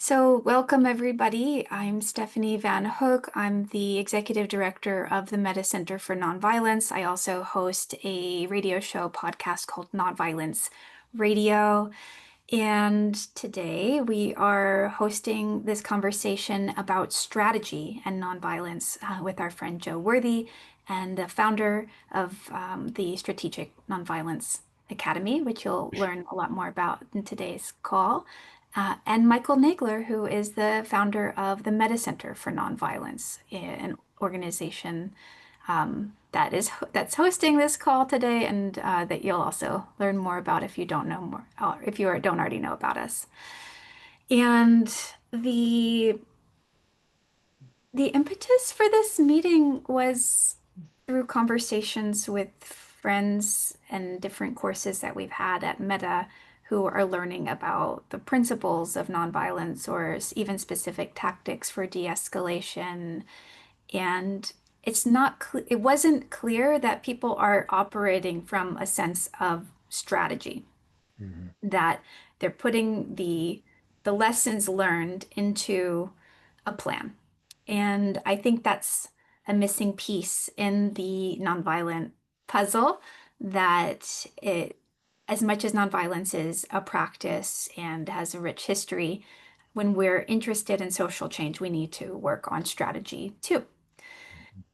So, welcome everybody. I'm Stephanie Van Hook. I'm the executive director of the Meta Center for Nonviolence. I also host a radio show podcast called Nonviolence Radio. And today we are hosting this conversation about strategy and nonviolence with our friend Joe Worthy and the founder of the Strategic Nonviolence Academy, which you'll learn a lot more about in today's call. And Michael Nagler, who is the founder of the Meta Center for Nonviolence, an organization that's hosting this call today, and that you'll also learn more about if you don't know more, or if you don't already know about us. And the the impetus for this meeting was through conversations with friends and different courses that we've had at Meta who are learning about the principles of nonviolence or even specific tactics for de-escalation. And it wasn't clear that people are operating from a sense of strategy, Mhm. that they're putting the lessons learned into a plan. And I think that's a missing piece in the nonviolent puzzle, that as much as nonviolence is a practice and has a rich history, when we're interested in social change, we need to work on strategy too.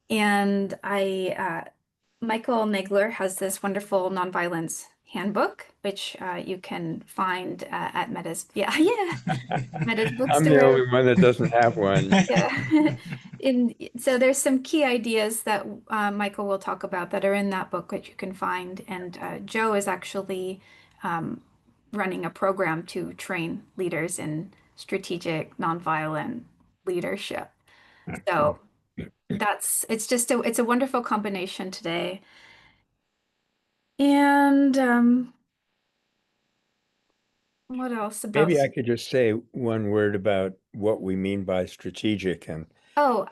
And Michael Nagler has this wonderful nonviolence handbook, which you can find at Meta's I'm the bookstore. only one that doesn't have one. Yeah. So there's some key ideas that Michael will talk about that are in that book, which you can find. And Joe is actually um, running a program to train leaders in strategic nonviolent leadership. Excellent. So it's a wonderful combination today. And what else Maybe about? I could just say one word about what we mean by strategic and Oh,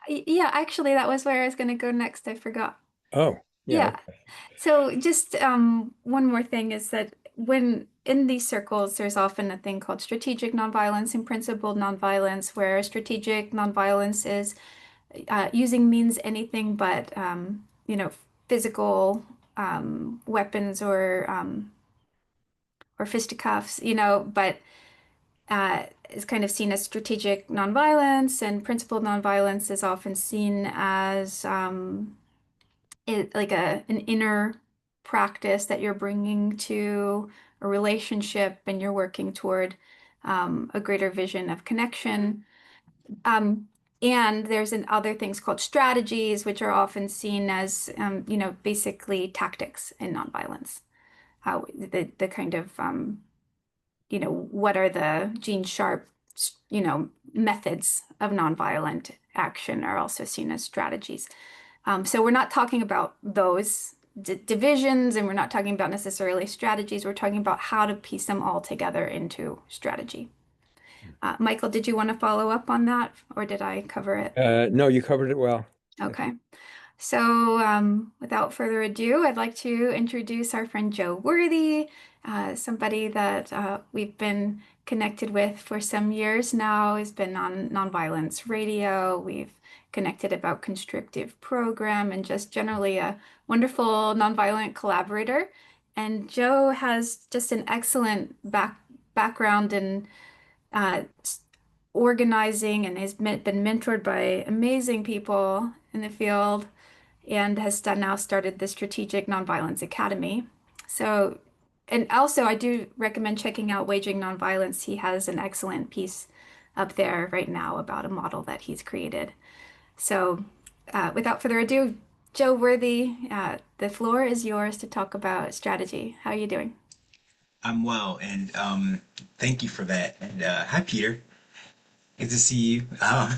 yeah, actually, that was where I was going to go next. I forgot. oh, yeah, Yeah. okay. So just one more thing is that when in these circles, there's often a thing called strategic nonviolence and principled nonviolence, where strategic nonviolence is using means anything but physical weapons or fisticuffs, but is kind of seen as strategic nonviolence, and principled nonviolence is often seen as like an inner practice that you're bringing to a relationship, and you're working toward a greater vision of connection. Um, and there's other things called strategies, which are often seen as basically tactics in nonviolence. How the kind of what are the Gene Sharp, methods of nonviolent action are also seen as strategies. So we're not talking about those divisions, and we're not talking about necessarily strategies. We're talking about how to piece them all together into strategy. Michael, did you want to follow up on that, or did I cover it? No, you covered it well. Okay. So, without further ado, I'd like to introduce our friend Joe Worthy, somebody that we've been connected with for some years now. He's been on Nonviolence Radio. We've connected about constructive program and just generally a wonderful nonviolent collaborator. And Joe has just an excellent background in uh, organizing, and has been mentored by amazing people in the field, and has now started the Strategic Nonviolence Academy. So, and also I do recommend checking out Waging Nonviolence. He has an excellent piece up there right now about a model that he's created. So, without further ado, Joe Worthy, the floor is yours to talk about strategy. How are you doing? I'm well, and thank you for that. And hi, Peter. Good to see you.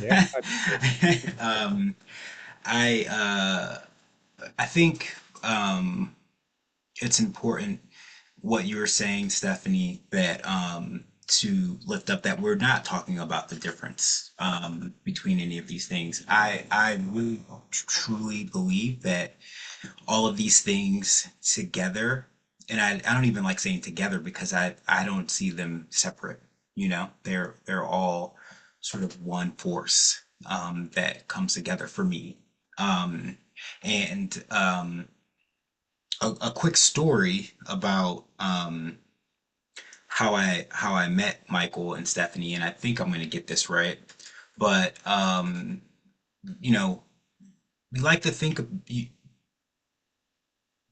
Yeah. Um, I I think it's important what you were saying, Stephanie, that to lift up that we're not talking about the difference between any of these things. I really truly believe that all of these things together, and I don't even like saying together because I don't see them separate. They're all sort of one force that comes together for me. Um, and a quick story about how I met Michael and Stephanie, and I think I'm going to get this right, but you know, we like to think of.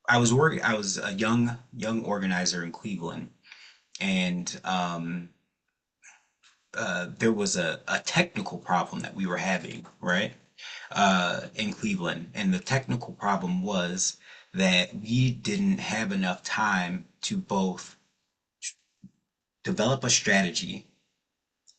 I was a young organizer in Cleveland, and there was a technical problem that we were having, right? In Cleveland. And the technical problem was that we didn't have enough time to both develop a strategy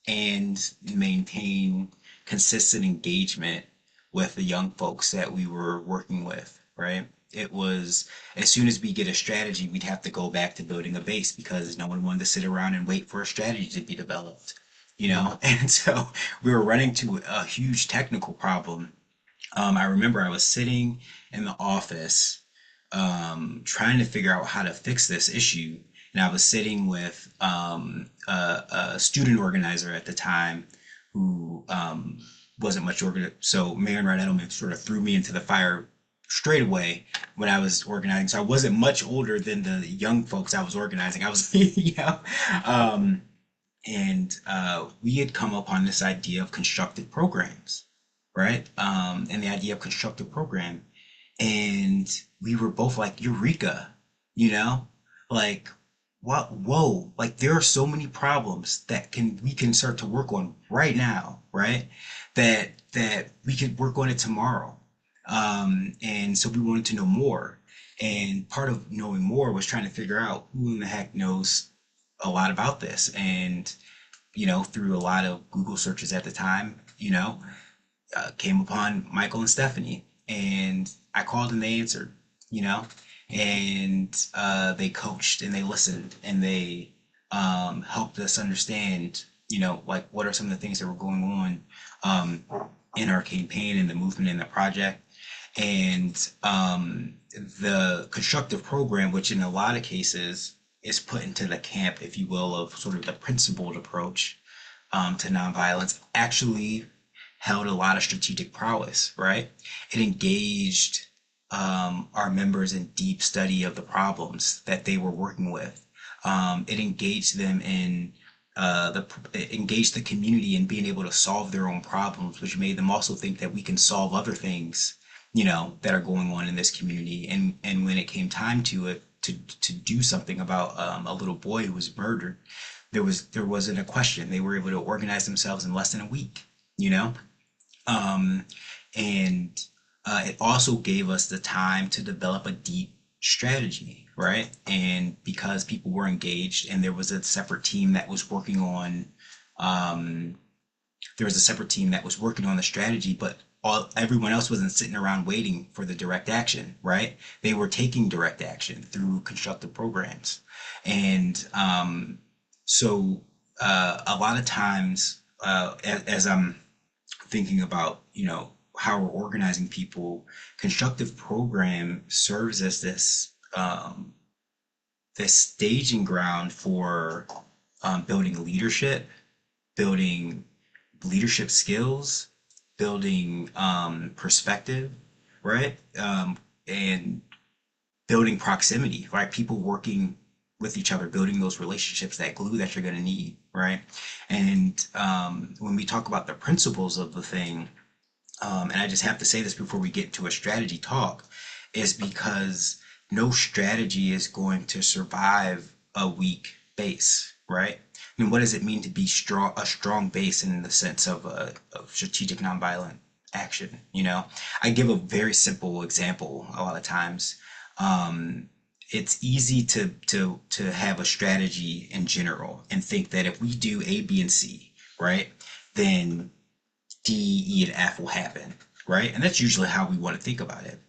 and maintain consistent engagement with the young folks that we were working with, right? It was as soon as we get a strategy, we'd have to go back to building a base because no one wanted to sit around and wait for a strategy to be developed, you know? And so we were running to a huge technical problem. I remember I was sitting in the office trying to figure out how to fix this issue. And I was sitting with a student organizer at the time who wasn't much organized. So Mayor Rod Edelman sort of threw me into the fire straight away when I was organizing. So I wasn't much older than the young folks I was organizing. I was, um, and we had come upon this idea of constructive programs, right? And the idea of constructive program, and we were both like, "Eureka!" You know, like, what? Whoa! Like, there are so many problems that can we can start to work on right now, right? That we could work on it tomorrow. And so we wanted to know more. And part of knowing more was trying to figure out who in the heck knows a lot about this. And through a lot of Google searches at the time, came upon Michael and Stephanie, and I called and they answered, you know, and they coached and they listened and they helped us understand, like what are some of the things that were going on in our campaign and the movement and the project. And the constructive program, which in a lot of cases is put into the camp, if you will, of sort of the principled approach to nonviolence, actually held a lot of strategic prowess, right? It engaged our members in deep study of the problems that they were working with. It engaged them in it engaged the community in being able to solve their own problems, which made them also think that we can solve other things, that are going on in this community. And when it came time to it to do something about a little boy who was murdered, there wasn't a question. They were able to organize themselves in less than a week, you know. Um, and it also gave us the time to develop a deep strategy, right? And because people were engaged and there was a separate team that was working on, um, there was a separate team that was working on the strategy, but everyone else wasn't sitting around waiting for the direct action, right? They were taking direct action through constructive programs. And so a lot of times, as I'm thinking about, how we're organizing people, constructive program serves as this staging ground for building leadership, building leadership skills, building perspective, right? And building proximity, right? People working with each other, building those relationships, that glue that you're going to need, right? And when we talk about the principles of the thing, and I just have to say this before we get to a strategy talk, is because no strategy is going to survive a weak base, right? I mean, what does it mean to be strong, a strong base in the sense of of strategic nonviolent action? I give a very simple example a lot of times. Um, it's easy to have a strategy in general and think that if we do A, B, and C, right, then D, E, and F will happen, right? And that's usually how we want to think about it.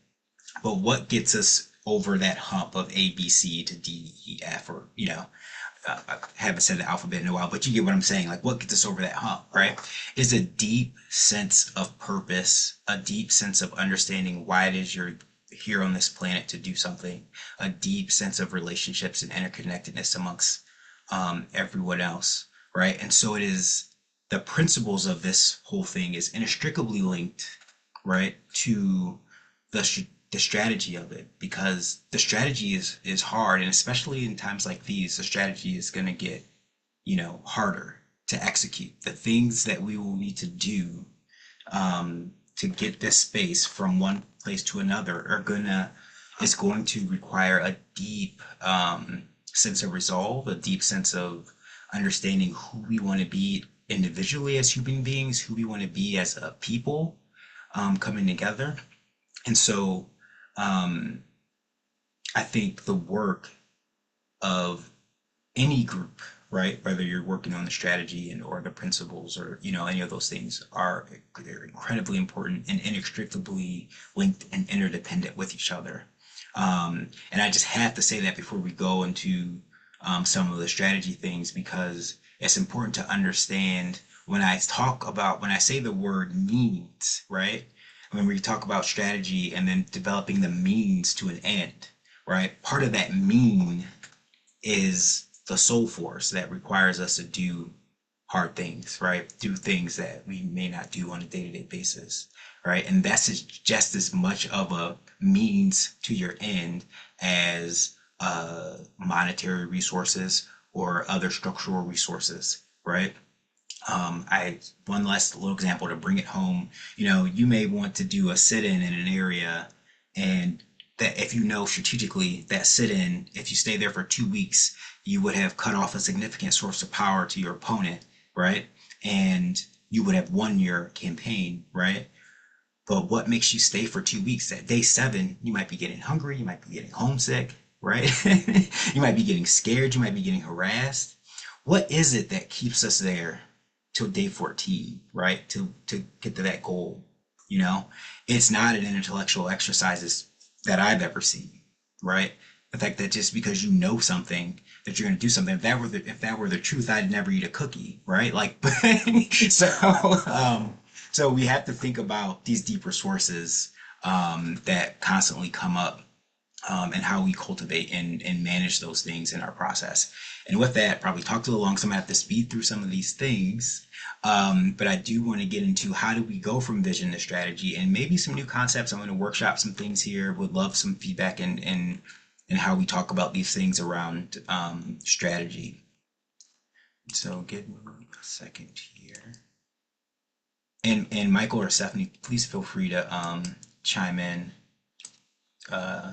But what gets us over that hump of A, B, C to D, E, F, or, I haven't said the alphabet in a while, but you get what I'm saying. Like, what gets us over that hump, right? Is a deep sense of purpose, a deep sense of understanding why it is you're here on this planet to do something, a deep sense of relationships and interconnectedness amongst everyone else. right? And so it is the principles of this whole thing is inextricably linked, right, to the strategy of it, because the strategy is hard, and especially in times like these, the strategy is going to get, harder to execute. The things that we will need to do to get this space from one place to another are gonna is going to require a deep sense of resolve, a deep sense of understanding who we want to be individually as human beings, who we want to be as a people, coming together. And so um, I think the work of any group, right? Whether you're working on the strategy and or the principles or any of those things are they're incredibly important and inextricably linked and interdependent with each other. And I just have to say that before we go into some of the strategy things, because it's important to understand when I say the word means, right? When we talk about strategy and then developing the means to an end, right? Part of that mean is the soul force that requires us to do hard things, right? Do things that we may not do on a day-to-day basis, right? And that's just as much of a means to your end as monetary resources or other structural resources, right? I One last little example to bring it home. You may want to do a sit-in in an area, and that if you know strategically that sit-in, if you stay there for 2 weeks, you would have cut off a significant source of power to your opponent, right? And you would have won your campaign, right? But what makes you stay for 2 weeks? At day 7, you might be getting hungry, you might be getting homesick, right? You might be getting scared, you might be getting harassed. What is it that keeps us there till day 14, right? To get to that goal. You know, it's not an intellectual exercises that I've ever seen, right? The fact that just because you know something that you're going to do something, if that were the truth, I'd never eat a cookie, right? Like, so so we have to think about these deeper sources that constantly come up, and how we cultivate and manage those things in our process. And with that, probably talked a little long, so I'm gonna have to speed through some of these things. But I do want to get into how do we go from vision to strategy and maybe some new concepts. I'm going to workshop some things here. Would love some feedback and how we talk about these things around strategy. So give me a second here. And Michael or Stephanie, please feel free to chime in uh,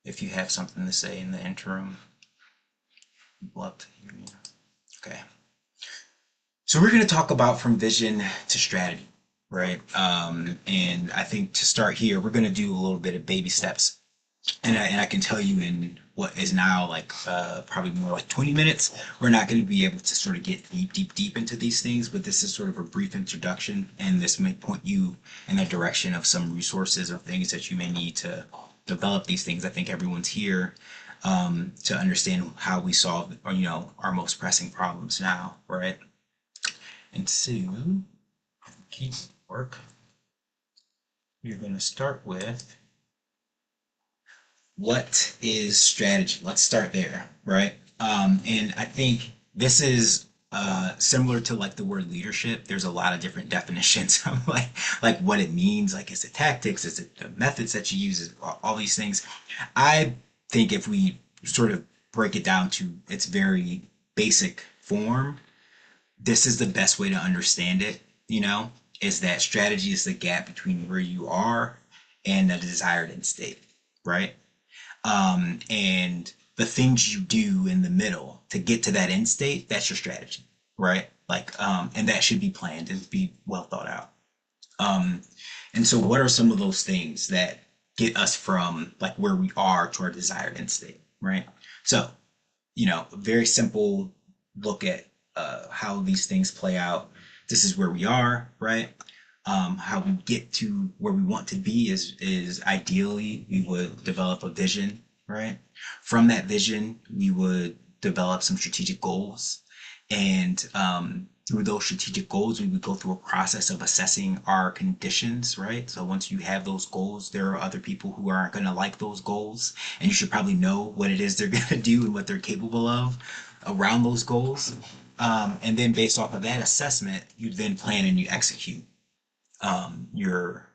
if you have something to say in the interim. Love to hear you. Okay. So we're going to talk about from vision to strategy, right? And I think to start here, we're going to do a little bit of baby steps. And I can tell you in what is now like probably more like 20 minutes, we're not going to be able to sort of get deep into these things, but this is sort of a brief introduction, and this may point you in the direction of some resources or things that you may need to develop these things. I think everyone's here to understand how we solve, or, our most pressing problems now, right? And so, keep work. You're going to start with what is strategy? Let's start there, right? And I think this is similar to like the word leadership. There's a lot of different definitions of like what it means. Like, is it tactics? Is it the methods that you use? Is all these things. I think if we sort of break it down to its very basic form, this is the best way to understand it, is that strategy is the gap between where you are and the desired end state, right? And the things you do in the middle to get to that end state, that's your strategy, right? Like, and that should be planned and be well thought out. Um, and so what are some of those things that get us from like where we are to our desired end state, right? So, a very simple look at how these things play out. This is where we are, right? How we get to where we want to be is ideally we would develop a vision, right? From that vision, we would develop some strategic goals, and through those strategic goals, we would go through a process of assessing our conditions, right? So once you have those goals, there are other people who aren't going to like those goals, and you should probably know what it is they're going to do and what they're capable of. around those goals. And then based off of that assessment, you then plan and you execute your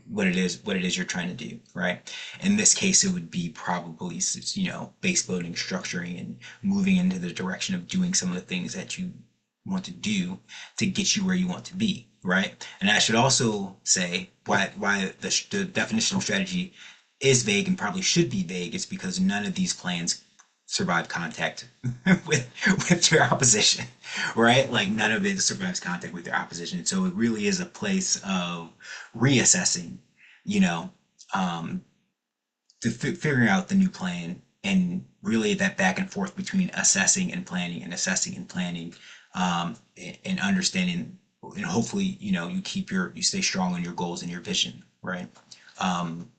what it is you're trying to do, right? In this case, it would be probably base building, structuring, and moving into the direction of doing some of the things that you want to do to get you where you want to be, right? And I should also say why the definition of strategy is vague and probably should be vague is because none of these plans survive contact with your opposition, right? Like none of it survives contact with your opposition. So it really is a place of reassessing, you know, um, figuring out the new plan, and really that back and forth between assessing and planning and assessing and planning, and understanding, and hopefully, you stay strong on your goals and your vision, right? Um,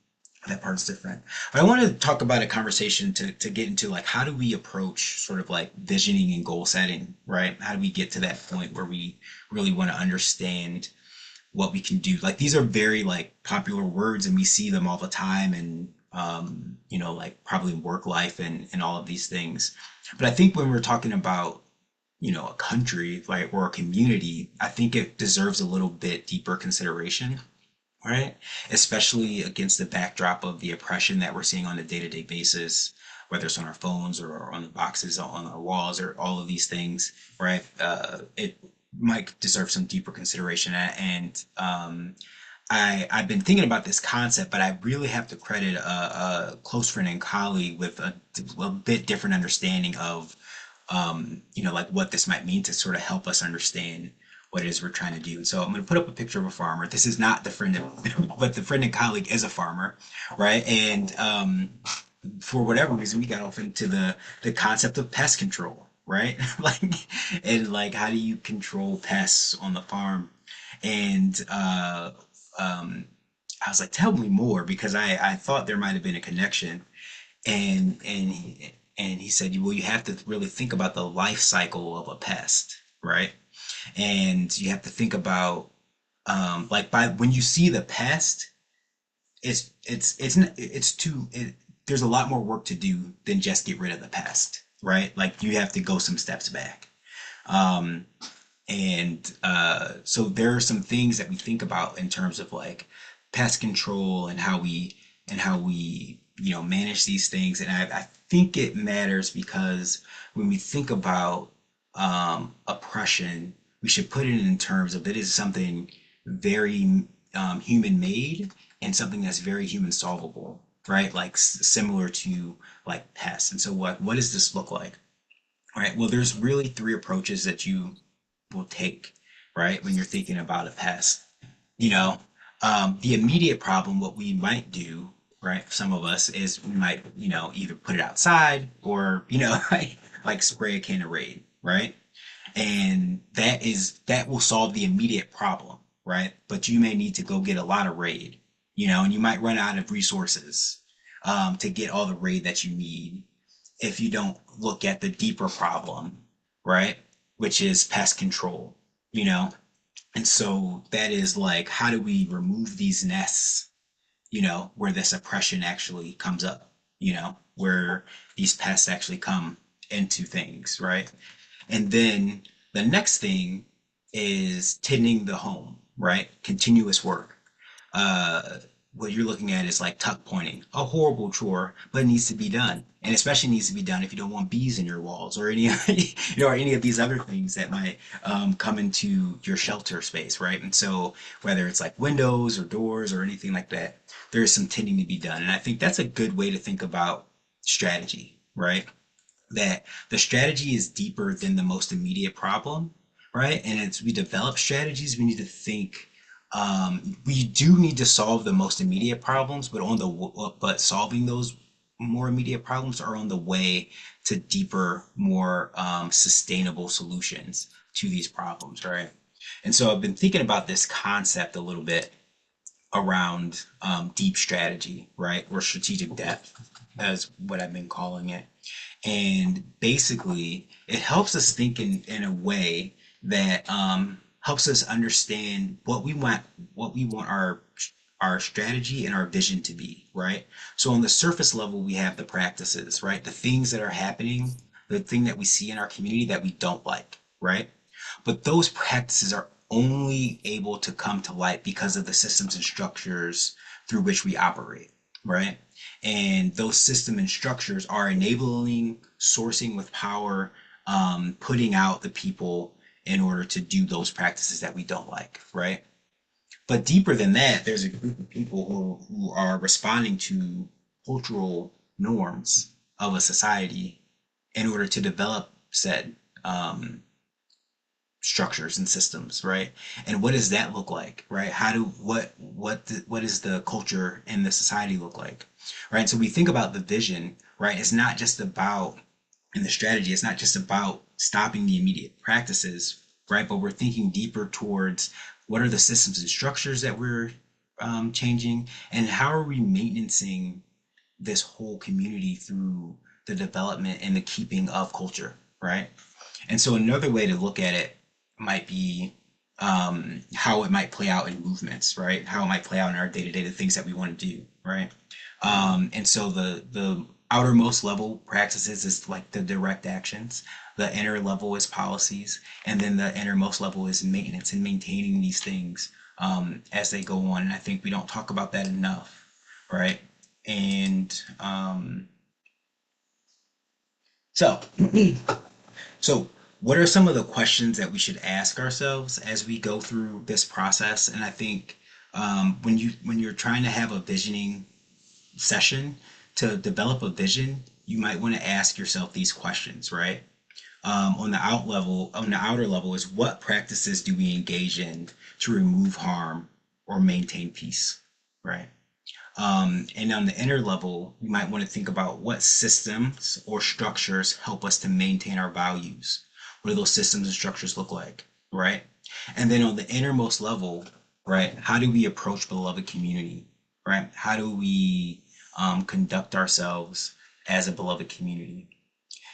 that part's different. But I want to talk about a conversation to get into like how do we approach sort of like visioning and goal setting, right? How do we get to that point where we really want to understand what we can do? Like these are very like popular words and we see them all the time, and like probably work life and all of these things. But I think when we're talking about a country like or a community, I think it deserves a little bit deeper consideration, right? Especially against the backdrop of the oppression that we're seeing on a day-to-day basis, whether it's on our phones or on the boxes on our walls or all of these things, right? It might deserve some deeper consideration. And I've been thinking about this concept, but I really have to credit a close friend and colleague with a bit different understanding of like what this might mean to sort of help us understand what it is we're trying to do. So I'm going to put up a picture of a farmer. This is not the friend, but the friend and colleague is a farmer, right? And for whatever reason, we got off into the concept of pest control, right? Like how do you control pests on the farm? And um, I was like, tell me more because I thought there might have been a connection, and he said, well, you have to really think about the life cycle of a pest, right? And you have to think about like by when you see the pest, there's a lot more work to do than just get rid of the pest, right? Like you have to go some steps back. Um, and so there are some things that we think about in terms of like pest control and how we manage these things. And I think it matters because when we think about oppression, we should put it in terms of it is something very human made and something that's very human solvable, right? Like similar to like pests. And so what does this look like? All right. Well, there's really three approaches that you will take, right, when you're thinking about a pest. You know, the immediate problem, what we might do, right, for some of us is we might, either put it outside or, like spray a can of Raid, right? And that will solve the immediate problem, right? But you may need to go get a lot of Raid, and you might run out of resources to get all the Raid that you need if you don't look at the deeper problem, right? Which is pest control, you know? And so that is like, how do we remove these nests, where this oppression actually comes up, where these pests actually come into things, right? And then the next thing is tending the home, right? Continuous work. uh, what you're looking at is like tuck pointing, a horrible chore, but it needs to be done, and especially needs to be done if you don't want bees in your walls or any, or any of these other things that might come into your shelter space, right? And so whether it's like windows or doors or anything like that, there is some tending to be done, and I think that's a good way to think about strategy, right? That the strategy is deeper than the most immediate problem, right? And as we develop strategies, we need to think. We do need to solve the most immediate problems, but solving those more immediate problems are on the way to deeper, more sustainable solutions to these problems, right? And so I've been thinking about this concept a little bit around deep strategy, right? Or strategic depth, as what I've been calling it. And basically, it helps us think in a way that helps us understand what we want our strategy and our vision to be, right? So on the surface level, we have the practices, right? The things that are happening, the thing that we see in our community that we don't like, right? But those practices are only able to come to light because of the systems and structures through which we operate, right? And those system and structures are enabling sourcing with power, putting out the people in order to do those practices that we don't like, right? But deeper than that, there's a group of people who are responding to cultural norms of a society in order to develop said structures and systems, right? And what does that look like, right? How do what is the culture and the society look like, right? So we think about the vision, right? It's not just about and the strategy. It's not just about stopping the immediate practices, right? But we're thinking deeper towards what are the systems and structures that we're changing, and how are we maintaining this whole community through the development and the keeping of culture, right? And so another way to look at it might be how it might play out in movements, right? How it might play out in our day to day, the things that we want to do, right? And so the outermost level practices is like the direct actions. The inner level is policies, and then the innermost level is maintenance and maintaining these things as they go on. And I think we don't talk about that enough, right? And so So, what are some of the questions that we should ask ourselves as we go through this process? And I think when you're trying to have a visioning session to develop a vision, you might want to ask yourself these questions, right? On the outer level is what practices do we engage in to remove harm or maintain peace, right? And on the inner level, we might want to think about what systems or structures help us to maintain our values. What do those systems and structures look like, right? And then on the innermost level, right, how do we approach beloved community, right? How do we conduct ourselves as a beloved community?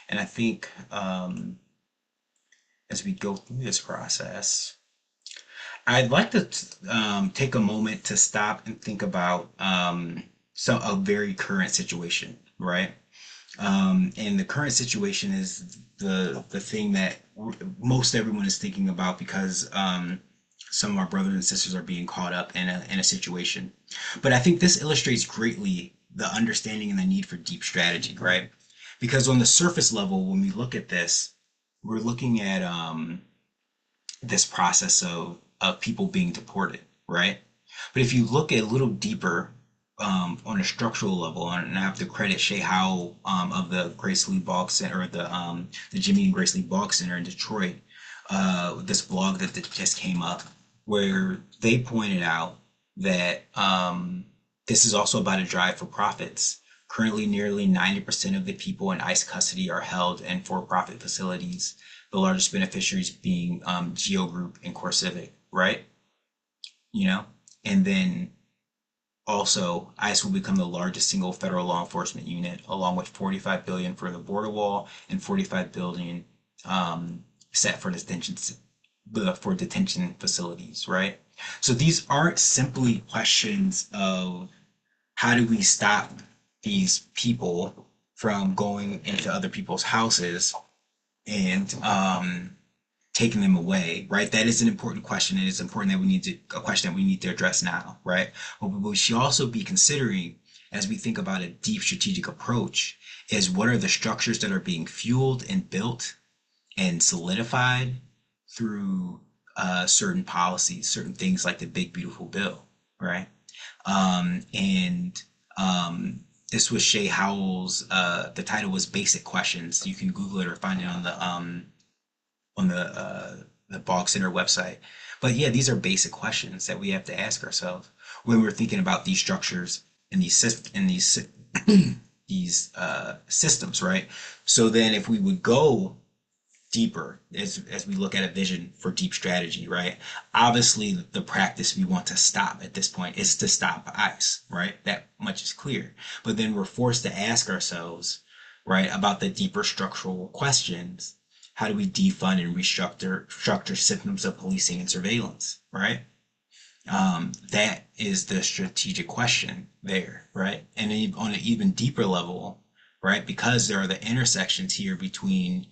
And I think as we go through this process, I'd like to take a moment to stop and think about a very current situation, right? And the current situation is the thing that most everyone is thinking about because some of our brothers and sisters are being caught up in a situation. But I think this illustrates greatly the understanding and the need for deep strategy, right? Because on the surface level, when we look at this, we're looking at this process of people being deported, right? But if you look a little deeper on a structural level, and I have to credit Shay Howell of the Grace Lee Boggs Center, or the Jimmy and Grace Lee Boggs Center in Detroit, this blog that just came up, where they pointed out that this is also about a drive for profits. Currently, nearly 90% of the people in ICE custody are held in for-profit facilities, the largest beneficiaries being Geo Group and CoreCivic, right? You know, and then also ICE will become the largest single federal law enforcement unit, along with 45 billion for the border wall and 45 billion set for detention facilities, right? So these aren't simply questions of how do we stop these people from going into other people's houses and taking them away, right? That is an important question. It is important that a question that we need to address now, right? But what we should also be considering as we think about a deep strategic approach is what are the structures that are being fueled and built and solidified through certain policies, certain things like the Big Beautiful Bill, right? And this was Shay Howell's. The title was Basic Questions. You can Google it or find it on the Boggs Center website. But yeah, these are basic questions that we have to ask ourselves when we're thinking about these structures and these systems, right? So then, if we would go deeper as we look at a vision for deep strategy, right? Obviously, the practice we want to stop at this point is to stop ICE, right? That much is clear. But then we're forced to ask ourselves, right, about the deeper structural questions. How do we defund and structure systems of policing and surveillance, right? That is the strategic question there, right? And on an even deeper level, right? Because there are the intersections here between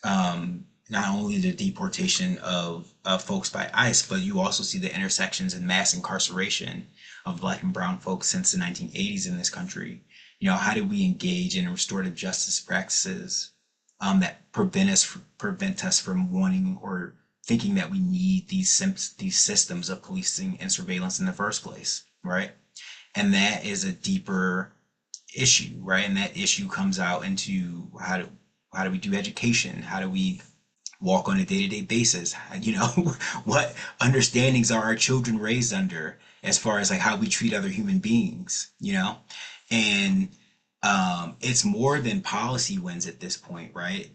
not only the deportation of folks by ICE, but you also see the intersections in mass incarceration of Black and Brown folks since the 1980s in this country. How do we engage in restorative justice practices that prevent us from wanting or thinking that we need these systems of policing and surveillance in the first place, right? And that is a deeper issue, right? And that issue comes out into how do we do education? How do we walk on a day-to-day basis? What understandings are our children raised under as far as like how we treat other human beings? And it's more than policy wins at this point, right?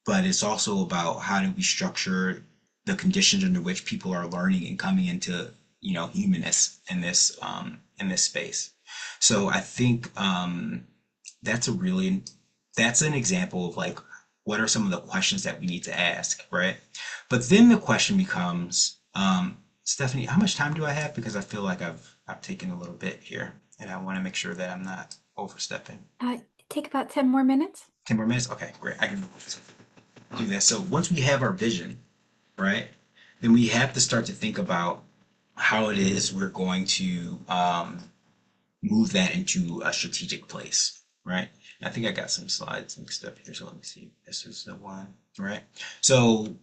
But it's also about how do we structure the conditions under which people are learning and coming into humanness in this space. So I think that's a really that's an example of like what are some of the questions that we need to ask, right? But then the question becomes, Stephanie, how much time do I have? Because I feel like I've taken a little bit here, and I want to make sure that I'm not overstepping. Uh, Take about 10 more minutes. 10 more minutes? Okay, great. I can do that. So once we have our vision, right, then we have to start to think about how it is we're going to move that into a strategic place, right? And I think I got some slides mixed up here, so let me see. This is the one, right? So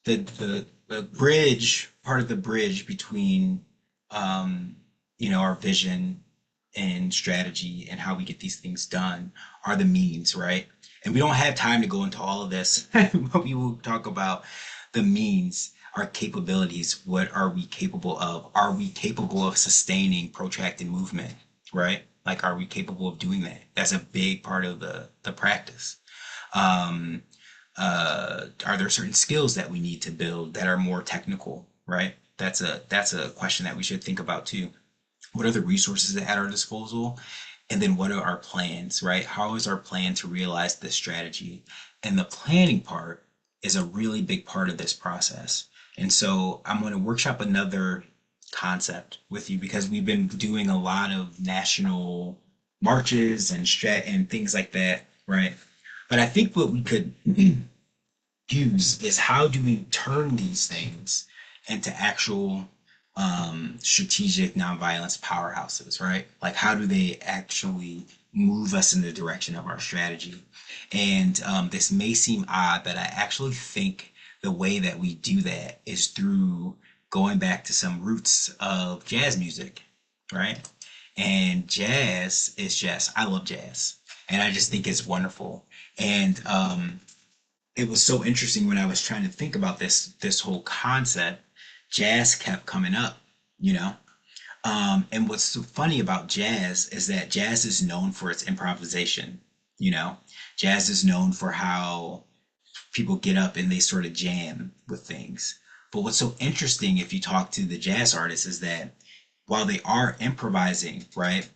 the bridge, part of the bridge between our vision and strategy and how we get these things done are the means, right? And we don't have time to go into all of this, but we will talk about the means, our capabilities. What are we capable of? Are we capable of sustaining protracted movement, right? Like, are we capable of doing that? That's a big part of the practice. Um, are there certain skills that we need to build that are more technical, right? That's a question that we should think about too. What are the resources at our disposal? And then what are our plans, right? How is our plan to realize this strategy? And the planning part is a really big part of this process. And so I'm going to workshop another concept with you because we've been doing a lot of national marches and things like that, right? But I think what we could use is how do we turn these things into actual strategic nonviolence powerhouses, right? Like, how do they actually move us in the direction of our strategy? And this may seem odd, but I actually think the way that we do that is through going back to some roots of jazz music, right? And jazz is jazz. I love jazz, and I just think it's wonderful. And it was so interesting when I was trying to think about this whole concept. Jazz kept coming up, you know. And what's so funny about jazz is that jazz is known for its improvisation. You know, jazz is known for how people get up and they sort of jam with things. But what's so interesting if you talk to the jazz artists is that while they are improvising, right,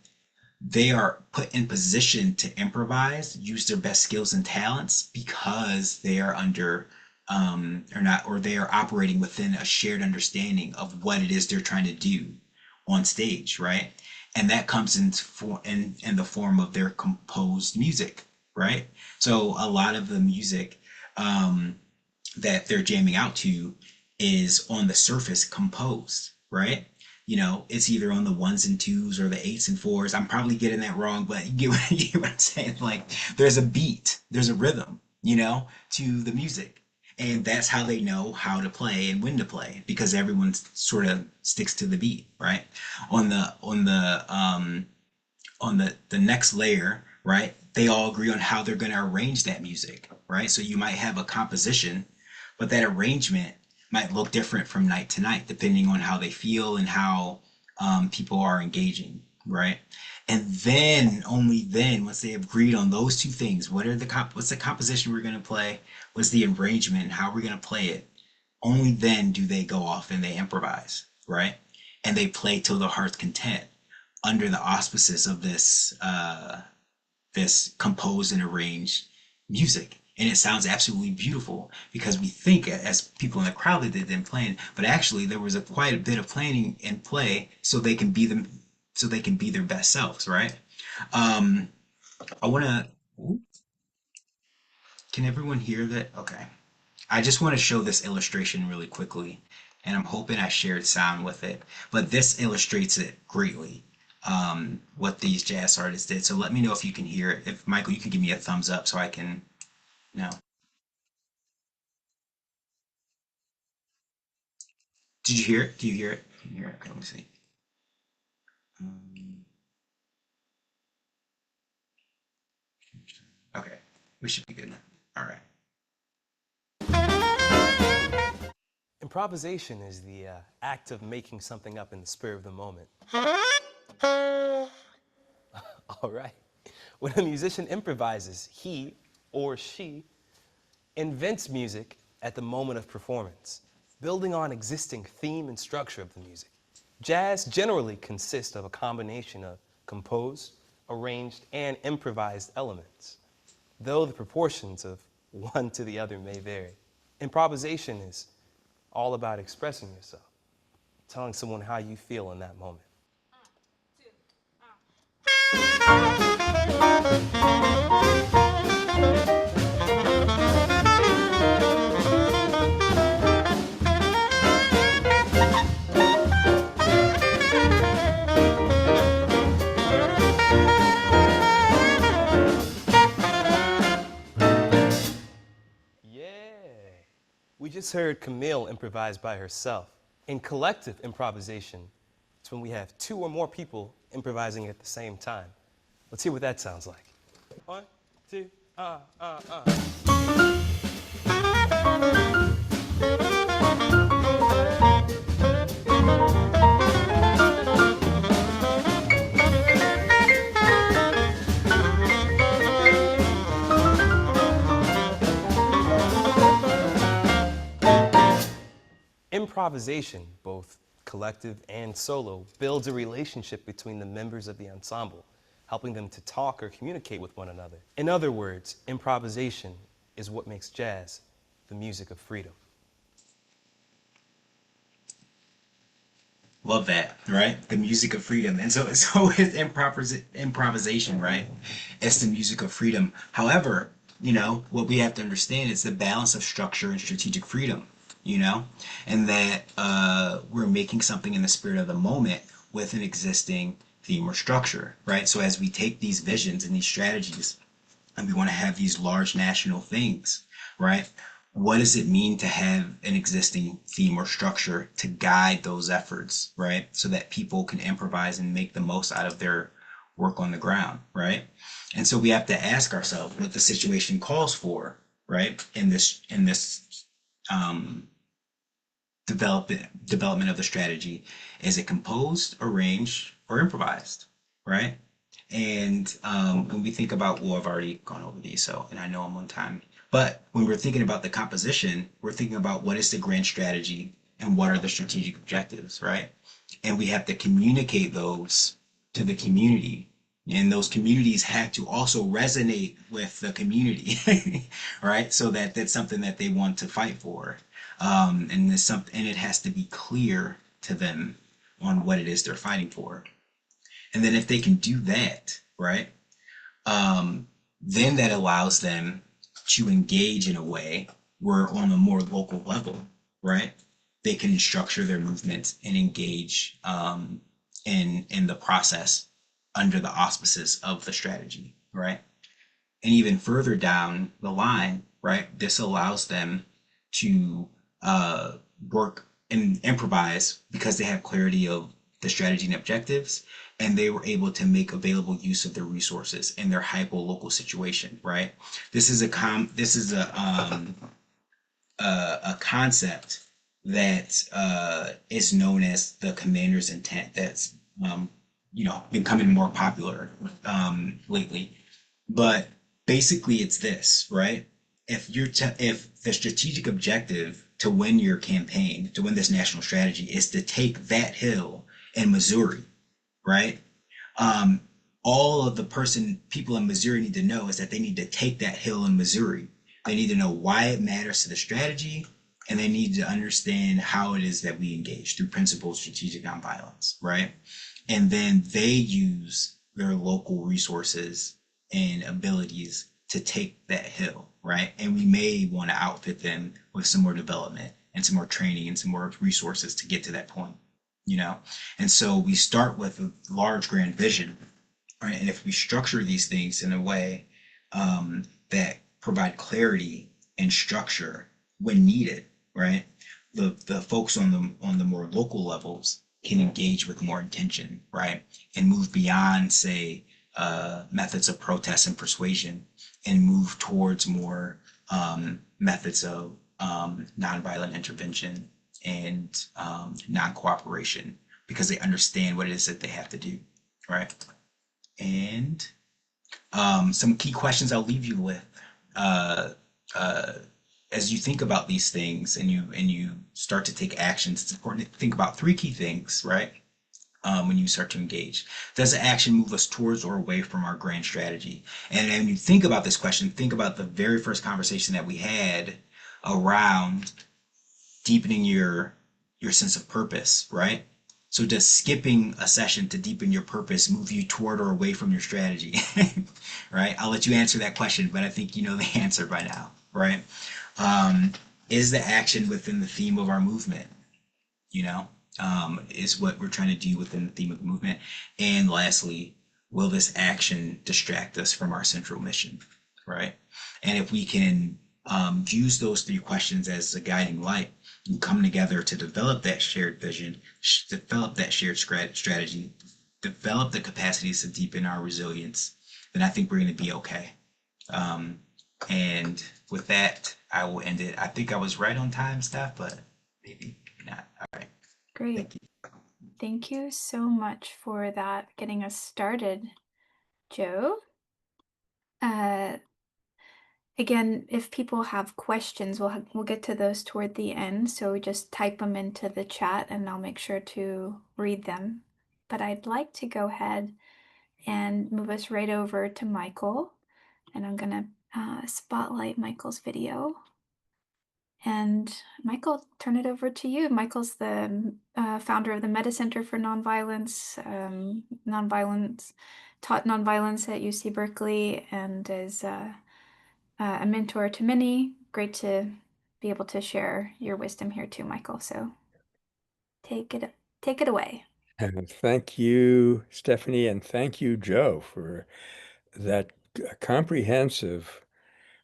they are put in position to improvise, use their best skills and talents because they are under or not, or they are operating within a shared understanding of what it is they're trying to do on stage, right? And that comes in the form of their composed music, right? So a lot of the music that they're jamming out to is on the surface composed, right? It's either on the ones and twos or the eights and fours. I'm probably getting that wrong, but you get what I'm saying? Like, there's a beat, there's a rhythm, to the music. And that's how they know how to play and when to play because everyone sort of sticks to the beat, right? On the next layer, right? They all agree on how they're going to arrange that music, right? So you might have a composition, but that arrangement might look different from night to night, depending on how they feel and how people are engaging, right? And then, only then, once they have agreed on those two things, what's the composition we're going to play? What's the arrangement? How we're going to play it? Only then do they go off and they improvise, right? And they play till the heart's content under the auspices of this composed and arranged music. And it sounds absolutely beautiful because we think as people in the crowd that did them playing, but actually there was quite a bit of planning and play so they can be their best selves, right? I want to Can everyone hear that? Okay. I just want to show this illustration really quickly, and I'm hoping I shared sound with it. But this illustrates it greatly, what these jazz artists did. So let me know if you can hear it. If Michael, you can give me a thumbs up so I can know. Did you hear it? Do you hear it? Can you hear it? Okay, let me see. Um, okay, we should be good now. All right. Improvisation is the act of making something up in the spur of the moment. All right. When a musician improvises, he or she invents music at the moment of performance, building on existing theme and structure of the music. Jazz generally consists of a combination of composed, arranged, and improvised elements, though the proportions of one to the other may vary. Improvisation is all about expressing yourself, telling someone how you feel in that moment. Yeah. We just heard Camille improvise by herself. In collective improvisation, it's when we have two or more people improvising at the same time. Let's hear what that sounds like. One, two, Improvisation, both collective and solo, builds a relationship between the members of the ensemble, helping them to talk or communicate with one another. In other words, improvisation is what makes jazz the music of freedom. Love that, right? The music of freedom. And so with improvisation, right? It's the music of freedom. However, what we have to understand is the balance of structure and strategic freedom, and that we're making something in the spirit of the moment with an existing theme or structure, right? So as we take these visions and these strategies and we want to have these large national things, right? What does it mean to have an existing theme or structure to guide those efforts, right? So that people can improvise and make the most out of their work on the ground, right? And so we have to ask ourselves what the situation calls for, right? In this development of the strategy. Is it composed, arranged, or improvised, right? And when we think about, well, I've already gone over these, so, and I know I'm on time. But when we're thinking about the composition, we're thinking about what is the grand strategy and what are the strategic objectives, right? And we have to communicate those to the community. And those communities have to also resonate with the community, right? So that that's something that they want to fight for. And it has to be clear to them on what it is they're fighting for. And then if they can do that, right, then that allows them to engage in a way where on a more local level, right, they can structure their movements and engage in the process under the auspices of the strategy, right? And even further down the line, right, this allows them to work and improvise because they have clarity of the strategy and objectives, and they were able to make available use of their resources in their hyper local situation, right? This is a concept that is known as the commander's intent. That's becoming more popular lately. But basically, it's this, right? If the strategic objective to win your campaign, to win this national strategy, is to take that hill in Missouri, right? Um, all of the people in Missouri need to know is that they need to take that hill in Missouri. They need to know why it matters to the strategy, and they need to understand how it is that we engage through principled strategic nonviolence, right? And then they use their local resources and abilities to take that hill, right? And we may want to outfit them with some more development and some more training and some more resources to get to that point, you know? And so we start with a large grand vision, right? And if we structure these things in a way that provide clarity and structure when needed, right? The folks on the more local levels can engage with more intention, right? And move beyond, say, methods of protest and persuasion, and move towards more methods of nonviolent intervention and non-cooperation, because they understand what it is that they have to do, right? And some key questions I'll leave you with, uh, uh, as you think about these things and you start to take actions. It's important to think about three key things, right? When you start to engage, does the action move us towards or away from our grand strategy? And when you think about this question, think about the very first conversation that we had around deepening your sense of purpose, right? So does skipping a session to deepen your purpose move you toward or away from your strategy? Right? I'll let you answer that question, but I think you know the answer by now, right? Um, is the action within the theme of our movement? You know, is what we're trying to do within the theme of the movement. And lastly, will this action distract us from our central mission, right? And if we can use those three questions as a guiding light and come together to develop that shared vision, develop that shared strategy, develop the capacities to deepen our resilience, then I think we're going to be okay. Um, and with that, I will end it. I think I was right on time, Steph, but maybe not. All right. Great. Thank you. Thank you so much for that, getting us started, Joe. Uh, Again, if people have questions, we'll get to those toward the end. So just type them into the chat, and I'll make sure to read them. But I'd like to go ahead and move us right over to Michael, and I'm gonna spotlight Michael's video. And Michael, turn it over to you. Michael's the founder of the Meta Center for Nonviolence, taught nonviolence at UC Berkeley, and is a mentor to many. Great to be able to share your wisdom here too, Michael. So take it away. And thank you, Stephanie, and thank you, Joe, for that comprehensive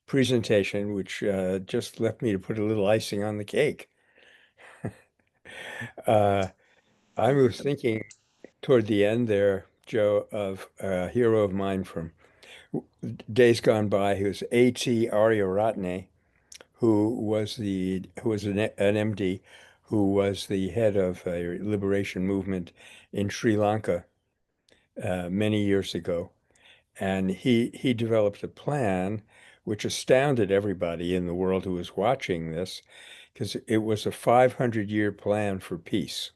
presentation, which just left me to put a little icing on the cake. Uh, I was thinking toward the end there, Joe, of a hero of mine from days gone by, who's A.T. Aryaratne, who was an MD, who was the head of a liberation movement in Sri Lanka many years ago. And he developed a plan which astounded everybody in the world who was watching this, because it was a 500-year plan for peace.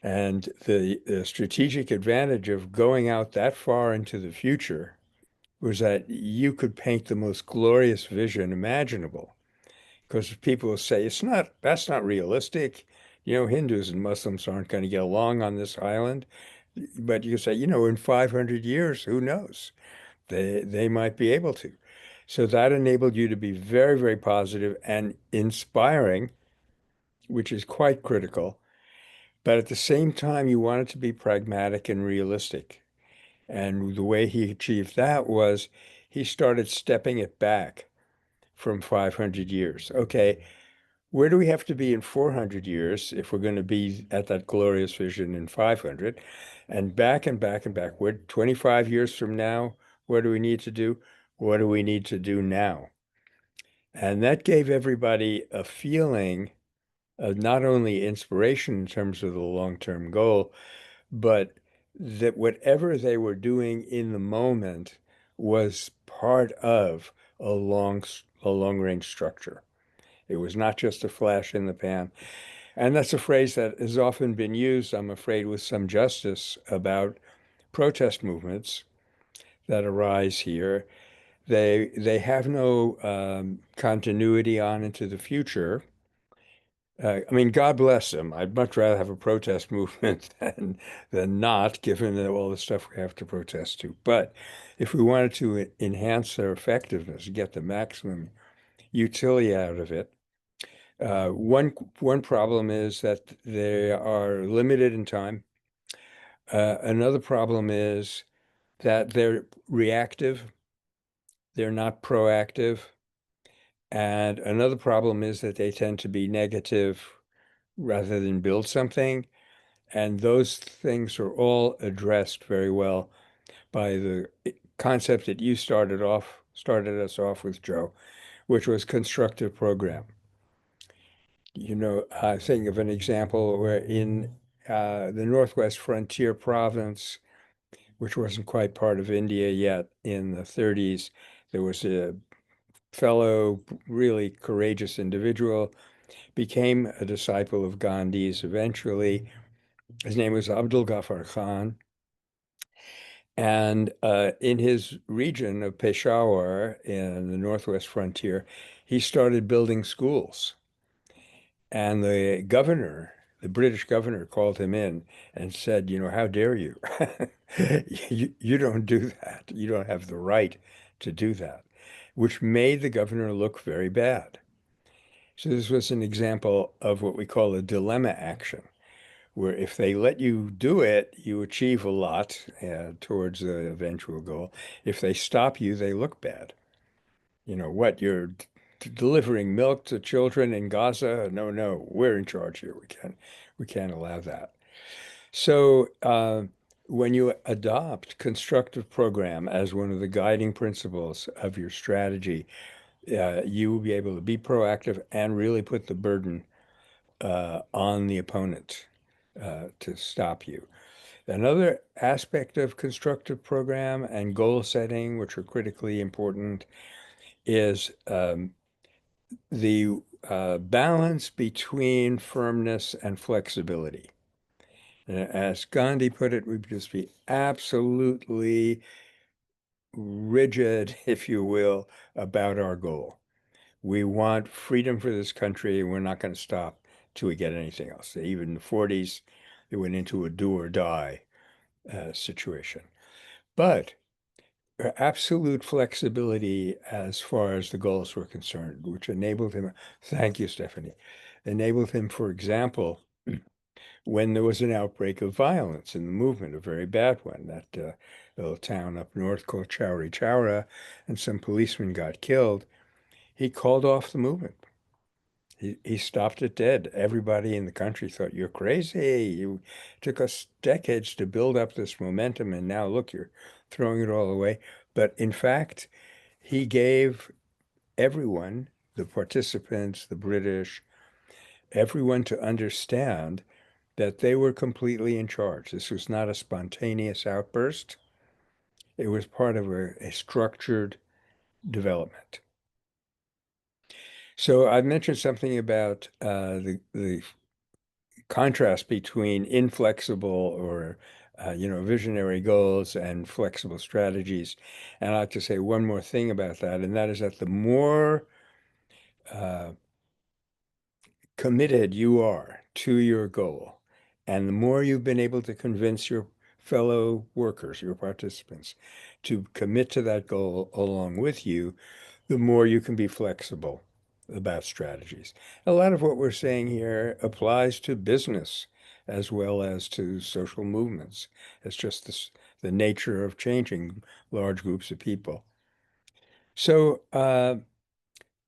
And the strategic advantage of going out that far into the future was that you could paint the most glorious vision imaginable. Because people will say, that's not realistic. Hindus and Muslims aren't going to get along on this island. But you say, in 500 years, who knows? They might be able to. So that enabled you to be very, very positive and inspiring, which is quite critical. But at the same time, you wanted to be pragmatic and realistic. And the way he achieved that was he started stepping it back from 500 years. Okay, where do we have to be in 400 years if we're going to be at that glorious vision in 500? And back and back and back. Where 25 years from now, what do we need to do? What do we need to do now? And that gave everybody a feeling of not only inspiration in terms of the long-term goal, but that whatever they were doing in the moment was part of a long-range structure. It was not just a flash in the pan. And that's a phrase that has often been used, I'm afraid, with some justice about protest movements that arise here. They have no continuity on into the future. I mean, God bless them. I'd much rather have a protest movement than not, given all the stuff we have to protest to. But if we wanted to enhance their effectiveness, get the maximum utility out of it, one problem is that they are limited in time. Another problem is that they're reactive, they're not proactive. And another problem is that they tend to be negative rather than build something. And those things are all addressed very well by the concept that you started us off with, Joe, which was constructive program. I think of an example where in the Northwest Frontier Province, which wasn't quite part of India yet in the 30s, there was a fellow, really courageous individual, became a disciple of Gandhi's eventually. His name was Abdul Ghaffar Khan. And in his region of Peshawar in the Northwest Frontier, he started building schools. And the governor, the British governor, called him in and said, how dare you? You don't do that. You don't have the right to do that, which made the governor look very bad. So this was an example of what we call a dilemma action, where if they let you do it, you achieve a lot towards the eventual goal. If they stop you, they look bad. What, you're delivering milk to children in Gaza? No, no, we're in charge here. We can't allow that. So when you adopt constructive program as one of the guiding principles of your strategy, you will be able to be proactive and really put the burden on the opponent to stop you. Another aspect of constructive program and goal setting, which are critically important, is the balance between firmness and flexibility. As Gandhi put it, we'd just be absolutely rigid, if you will, about our goal. We want freedom for this country. We're not going to stop till we get anything else. Even in the 40s, they went into a do or die situation. But absolute flexibility as far as the goals were concerned, which enabled him, thank you, Stephanie, enabled him, for example, when there was an outbreak of violence in the movement, a very bad one, that little town up north called Chowri Chowra, and some policemen got killed, he called off the movement. He stopped it dead. Everybody in the country thought, you're crazy. You took us decades to build up this momentum, and now look, you're throwing it all away. But in fact, he gave everyone, the participants, the British, everyone to understand that they were completely in charge. This was not a spontaneous outburst. It was part of a structured development. So I mentioned something about the contrast between inflexible or visionary goals and flexible strategies. And I'd like to say one more thing about that, and that is that the more uh, committed you are to your goal, and the more you've been able to convince your fellow workers, your participants, to commit to that goal along with you, the more you can be flexible about strategies. A lot of what we're saying here applies to business as well as to social movements. It's just the nature of changing large groups of people. So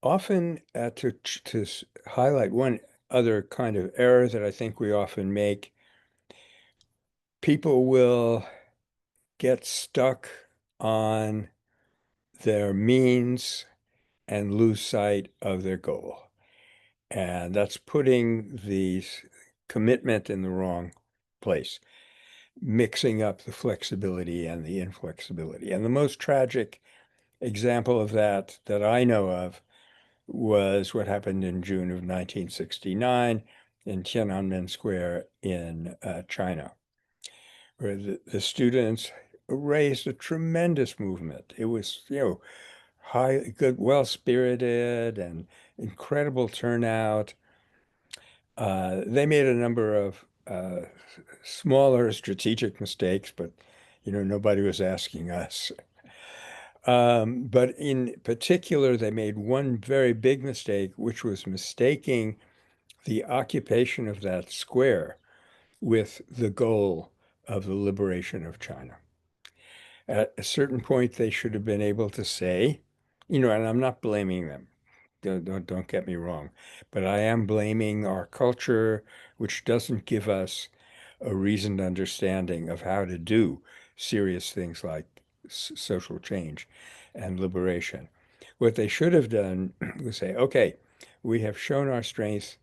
often to highlight one other kind of error that I think we often make, people will get stuck on their means and lose sight of their goal. And that's putting the commitment in the wrong place, mixing up the flexibility and the inflexibility. And the most tragic example of that I know of was what happened in June of 1969 in Tiananmen Square in China, where the students raised a tremendous movement. It was, high, good, well-spirited and incredible turnout. They made a number of smaller strategic mistakes, but nobody was asking us. But in particular, they made one very big mistake, which was mistaking the occupation of that square with the goal of the liberation of China. At a certain point, they should have been able to say, and I'm not blaming them. Don't get me wrong, but I am blaming our culture, which doesn't give us a reasoned understanding of how to do serious things like social change and liberation. What they should have done was say, okay, we have shown our strength.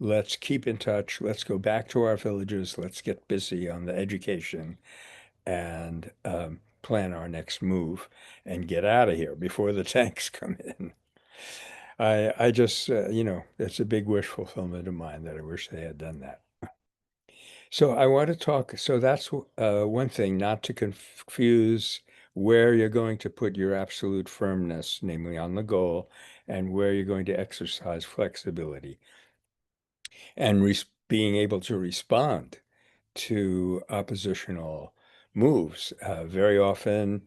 Let's keep in touch. Let's go back to our villages. Let's get busy on the education and plan our next move and get out of here before the tanks come in. I just, it's a big wish fulfillment of mine that I wish they had done that. So I want to talk, so that's one thing, not to confuse where you're going to put your absolute firmness, namely on the goal, and where you're going to exercise flexibility and being able to respond to oppositional moves. Very often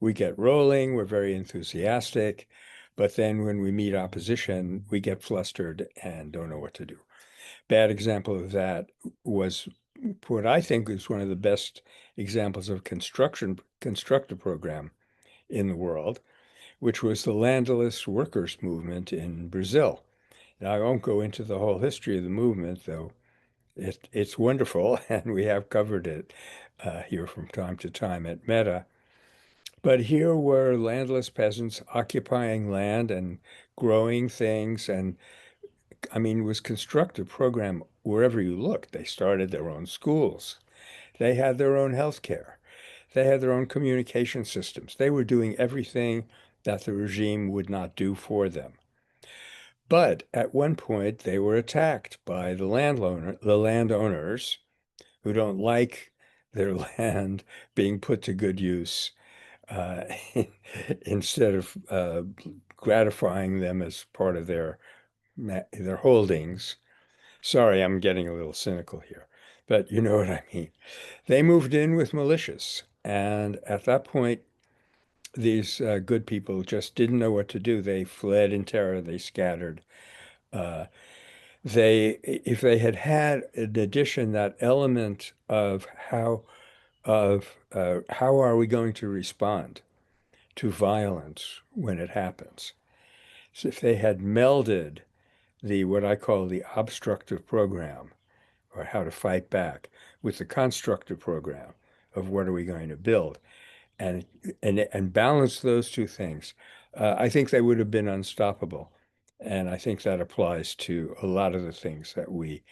we get rolling, we're very enthusiastic, but then when we meet opposition, we get flustered and don't know what to do. Bad example of that was what I think is one of the best examples of constructive program in the world, which was the landless workers movement in Brazil. Now, I won't go into the whole history of the movement, though it's wonderful, and we have covered it here from time to time at Meta. But here were landless peasants occupying land and growing things, and I mean, it was constructive program wherever you looked. They started their own schools. They had their own health care. They had their own communication systems. They were doing everything that the regime would not do for them. But at one point, they were attacked by the landowners who don't like their land being put to good use uh, instead of gratifying them as part of their holdings. Sorry, I'm getting a little cynical here, but you know what I mean. They moved in with militias, and at that point, these good people just didn't know what to do. They fled in terror. They scattered. Uh, if they had had, in addition, that element of how are we going to respond to violence when it happens. So if they had melded the what I call the obstructive program, or how to fight back, with the constructive program of what are we going to build, and balance those two things, I think they would have been unstoppable. And I think that applies to a lot of the things that we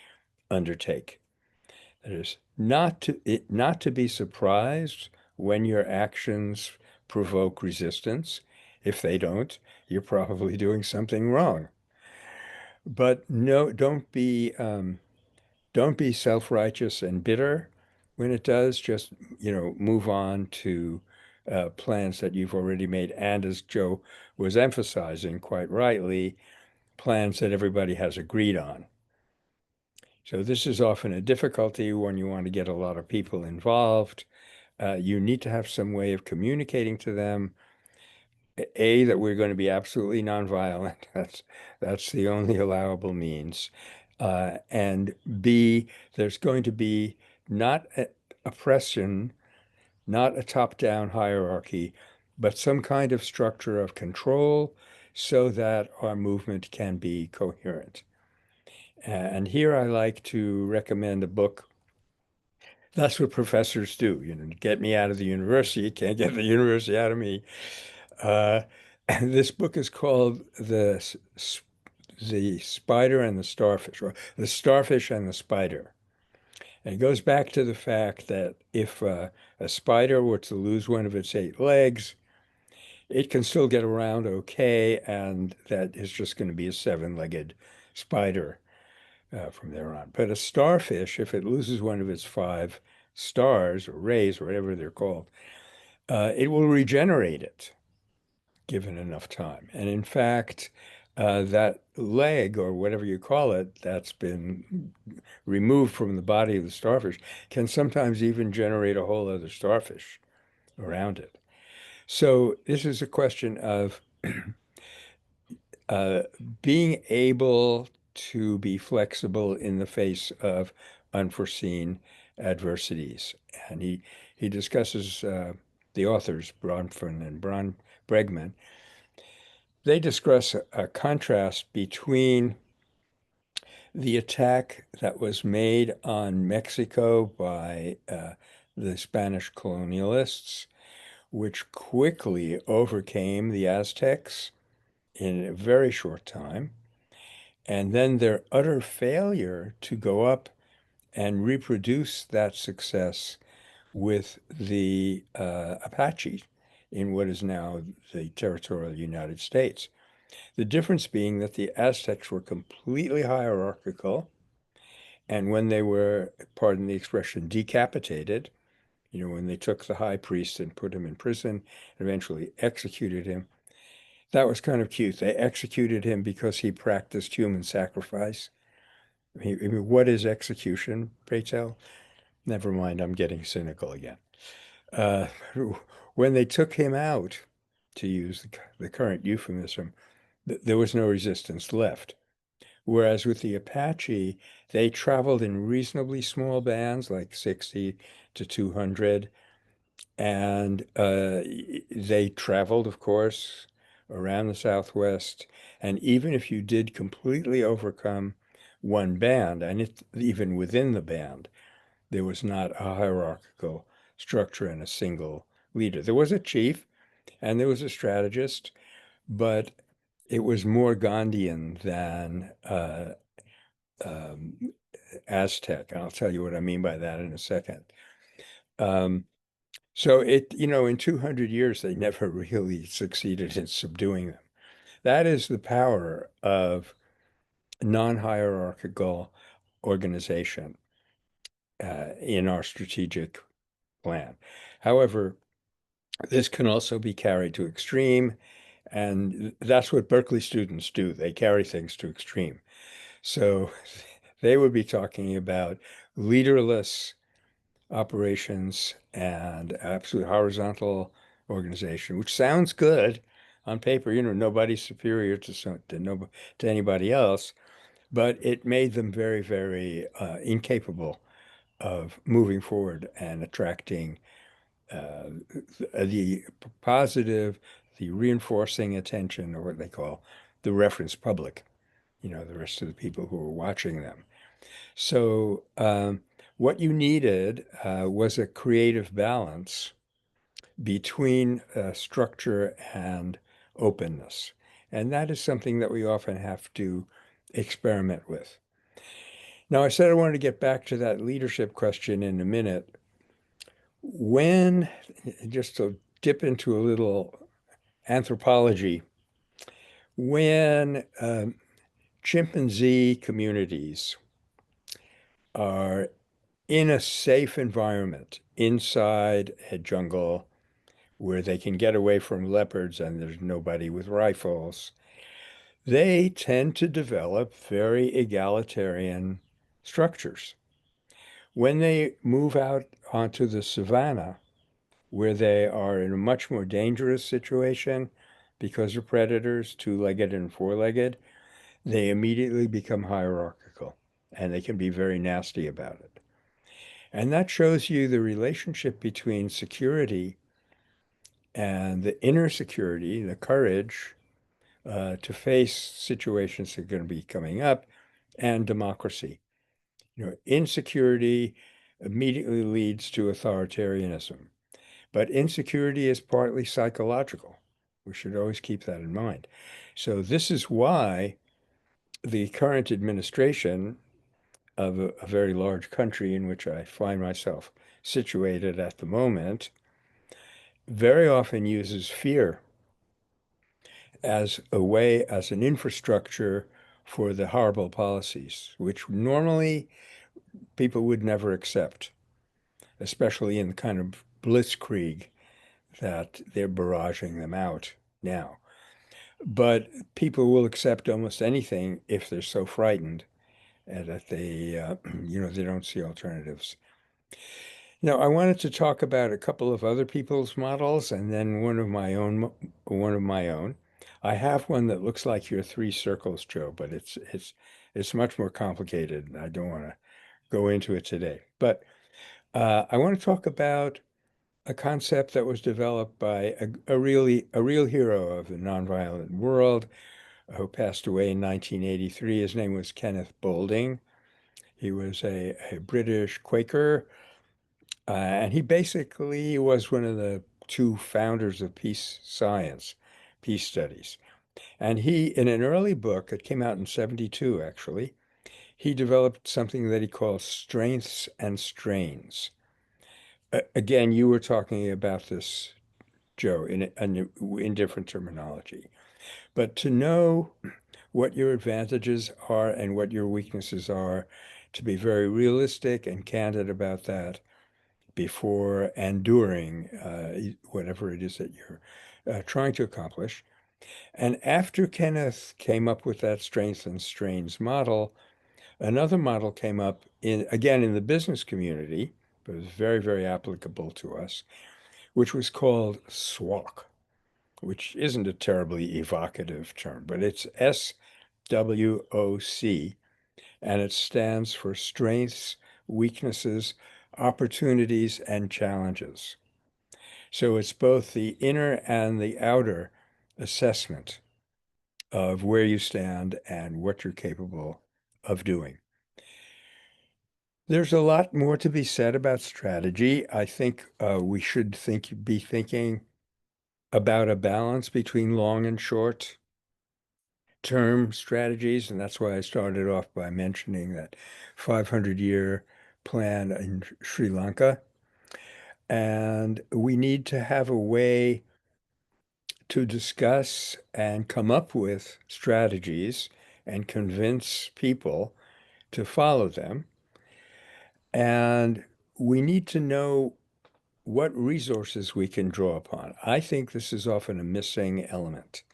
undertake. That is not to be surprised when your actions provoke resistance. If they don't, you're probably doing something wrong. But no, don't be self-righteous and bitter when it does. Just, move on to plans that you've already made. And as Joe was emphasizing quite rightly, plans that everybody has agreed on. So this is often a difficulty when you want to get a lot of people involved. You need to have some way of communicating to them, A, that we're going to be absolutely nonviolent. That's the only allowable means. And B, there's going to be not oppression, not a top-down hierarchy, but some kind of structure of control so that our movement can be coherent. And here I like to recommend a book. That's what professors do, get me out of the university. Can't get the university out of me. Uh, this book is called the Spider and the Starfish, or The Starfish and the Spider. And it goes back to the fact that if a spider were to lose one of its 8 legs, it can still get around okay, and that is just going to be a 7-legged spider from there on. But a starfish, if it loses one of its 5 stars or rays or whatever they're called, it will regenerate it given enough time. And in fact, that leg or whatever you call it that's been removed from the body of the starfish can sometimes even generate a whole other starfish around it. So this is a question of uh, being able to be flexible in the face of unforeseen adversities. And he discusses the authors, Bronfen and Bregman. They discuss a contrast between the attack that was made on Mexico by the Spanish colonialists, which quickly overcame the Aztecs in a very short time, and then their utter failure to go up and reproduce that success with the Apache in what is now the territorial United States. The difference being that the Aztecs were completely hierarchical, and when they were, pardon the expression, decapitated, when they took the high priest and put him in prison, and eventually executed him, that was kind of cute. They executed him because he practiced human sacrifice. I mean, what is execution, pray tell? Never mind, I'm getting cynical again. Uh, when they took him out, to use the current euphemism, there was no resistance left. Whereas with the Apache, they traveled in reasonably small bands, like 60 to 200, and they traveled, of course, around the Southwest. And even if you did completely overcome one band, and even within the band, there was not a hierarchical structure and a single leader. There was a chief and there was a strategist, but it was more Gandhian than um, Aztec. And I'll tell you what I mean by that in a second. Um, so in 200 years, they never really succeeded in subduing them. That is the power of non-hierarchical organization in our strategic plan. However, this can also be carried to extreme, and that's what Berkeley students do. They carry things to extreme. So they would be talking about leaderless operations and absolute horizontal organization, which sounds good on paper. Nobody's superior to anybody else, but it made them very, very incapable of moving forward and attracting uh, the positive, the reinforcing attention, or what they call the reference public, the rest of the people who were watching them. So what you needed was a creative balance between structure and openness. And that is something that we often have to experiment with. Now, I said I wanted to get back to that leadership question in a minute. When, just to dip into a little anthropology, when chimpanzee communities are in a safe environment inside a jungle where they can get away from leopards and there's nobody with rifles, they tend to develop very egalitarian structures. When they move out onto the savannah, where they are in a much more dangerous situation because of predators, two-legged and four-legged, they immediately become hierarchical and they can be very nasty about it. And that shows you the relationship between security and the inner security, the courage to face situations that are going to be coming up, and democracy. Insecurity immediately leads to authoritarianism, but insecurity is partly psychological. We should always keep that in mind. So this is why the current administration of a very large country in which I find myself situated at the moment very often uses fear as a way, as an infrastructure for the horrible policies, which normally people would never accept, especially in the kind of blitzkrieg that they're barraging them out now. but people will accept almost anything if they're so frightened that they, they don't see alternatives. Now, I wanted to talk about a couple of other people's models and then one of my own. I have one that looks like your three circles, Joe, but it's much more complicated. I don't want to go into it today. But I want to talk about a concept that was developed by a real hero of the nonviolent world who passed away in 1983. His name was Kenneth Boulding. He was a British Quaker, and he basically was one of the two founders of peace science, peace studies. And he, in an early book that came out in 72, actually, he developed something that he calls strengths and strains. Again, you were talking about this, Joe, in different terminology. But to know what your advantages are and what your weaknesses are, to be very realistic and candid about that before and during whatever it is that you're trying to accomplish. And after Kenneth came up with that strengths and strains model, another model came up again in the business community, but it was very, very applicable to us, which was called SWOC, which isn't a terribly evocative term, but it's SWOC, and it stands for strengths, weaknesses, opportunities, and challenges. So it's both the inner and the outer assessment of where you stand and what you're capable of doing. There's a lot more to be said about strategy. I think we should be thinking about a balance between long and short term strategies, and that's why I started off by mentioning that 500-year plan in Sri Lanka. And we need to have a way to discuss and come up with strategies and convince people to follow them. And we need to know what resources we can draw upon. I think this is often a missing element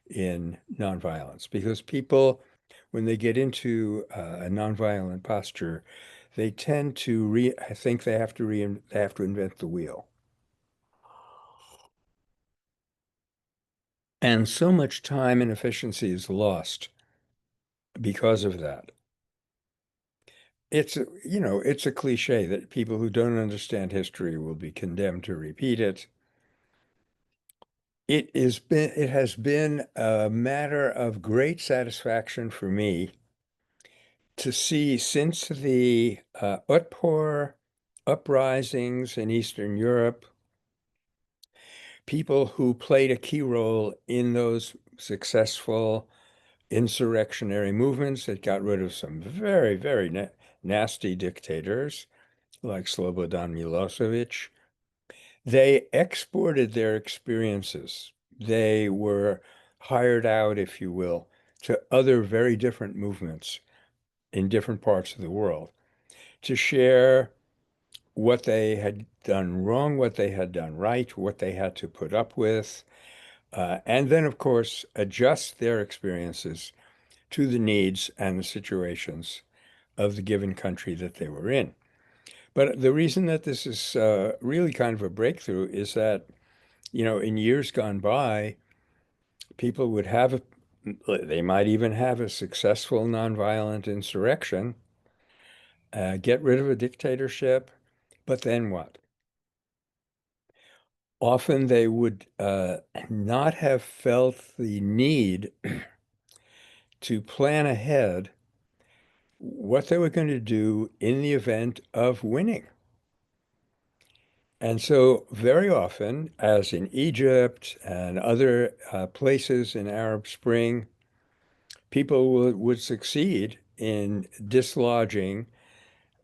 in nonviolence because people, when they get into a nonviolent posture, they tend to think they have to invent the wheel. And so much time and efficiency is lost because of that. It's a cliche that people who don't understand history will be condemned to repeat it. It has been a matter of great satisfaction for me to see since the Utpor uprisings in Eastern Europe, people who played a key role in those successful insurrectionary movements that got rid of some very, very nasty dictators like Slobodan Milosevic. They exported their experiences. They were hired out, if you will, to other very different movements in different parts of the world to share what they had done wrong, what they had done right, what they had to put up with, and then, of course, adjust their experiences to the needs and the situations of the given country that they were in. But the reason that this is really kind of a breakthrough is that, in years gone by, people would they might even have a successful nonviolent insurrection, get rid of a dictatorship, but then what? Often they would not have felt the need to plan ahead what they were going to do in the event of winning. And so very often, as in Egypt and other places in Arab Spring, people would succeed in dislodging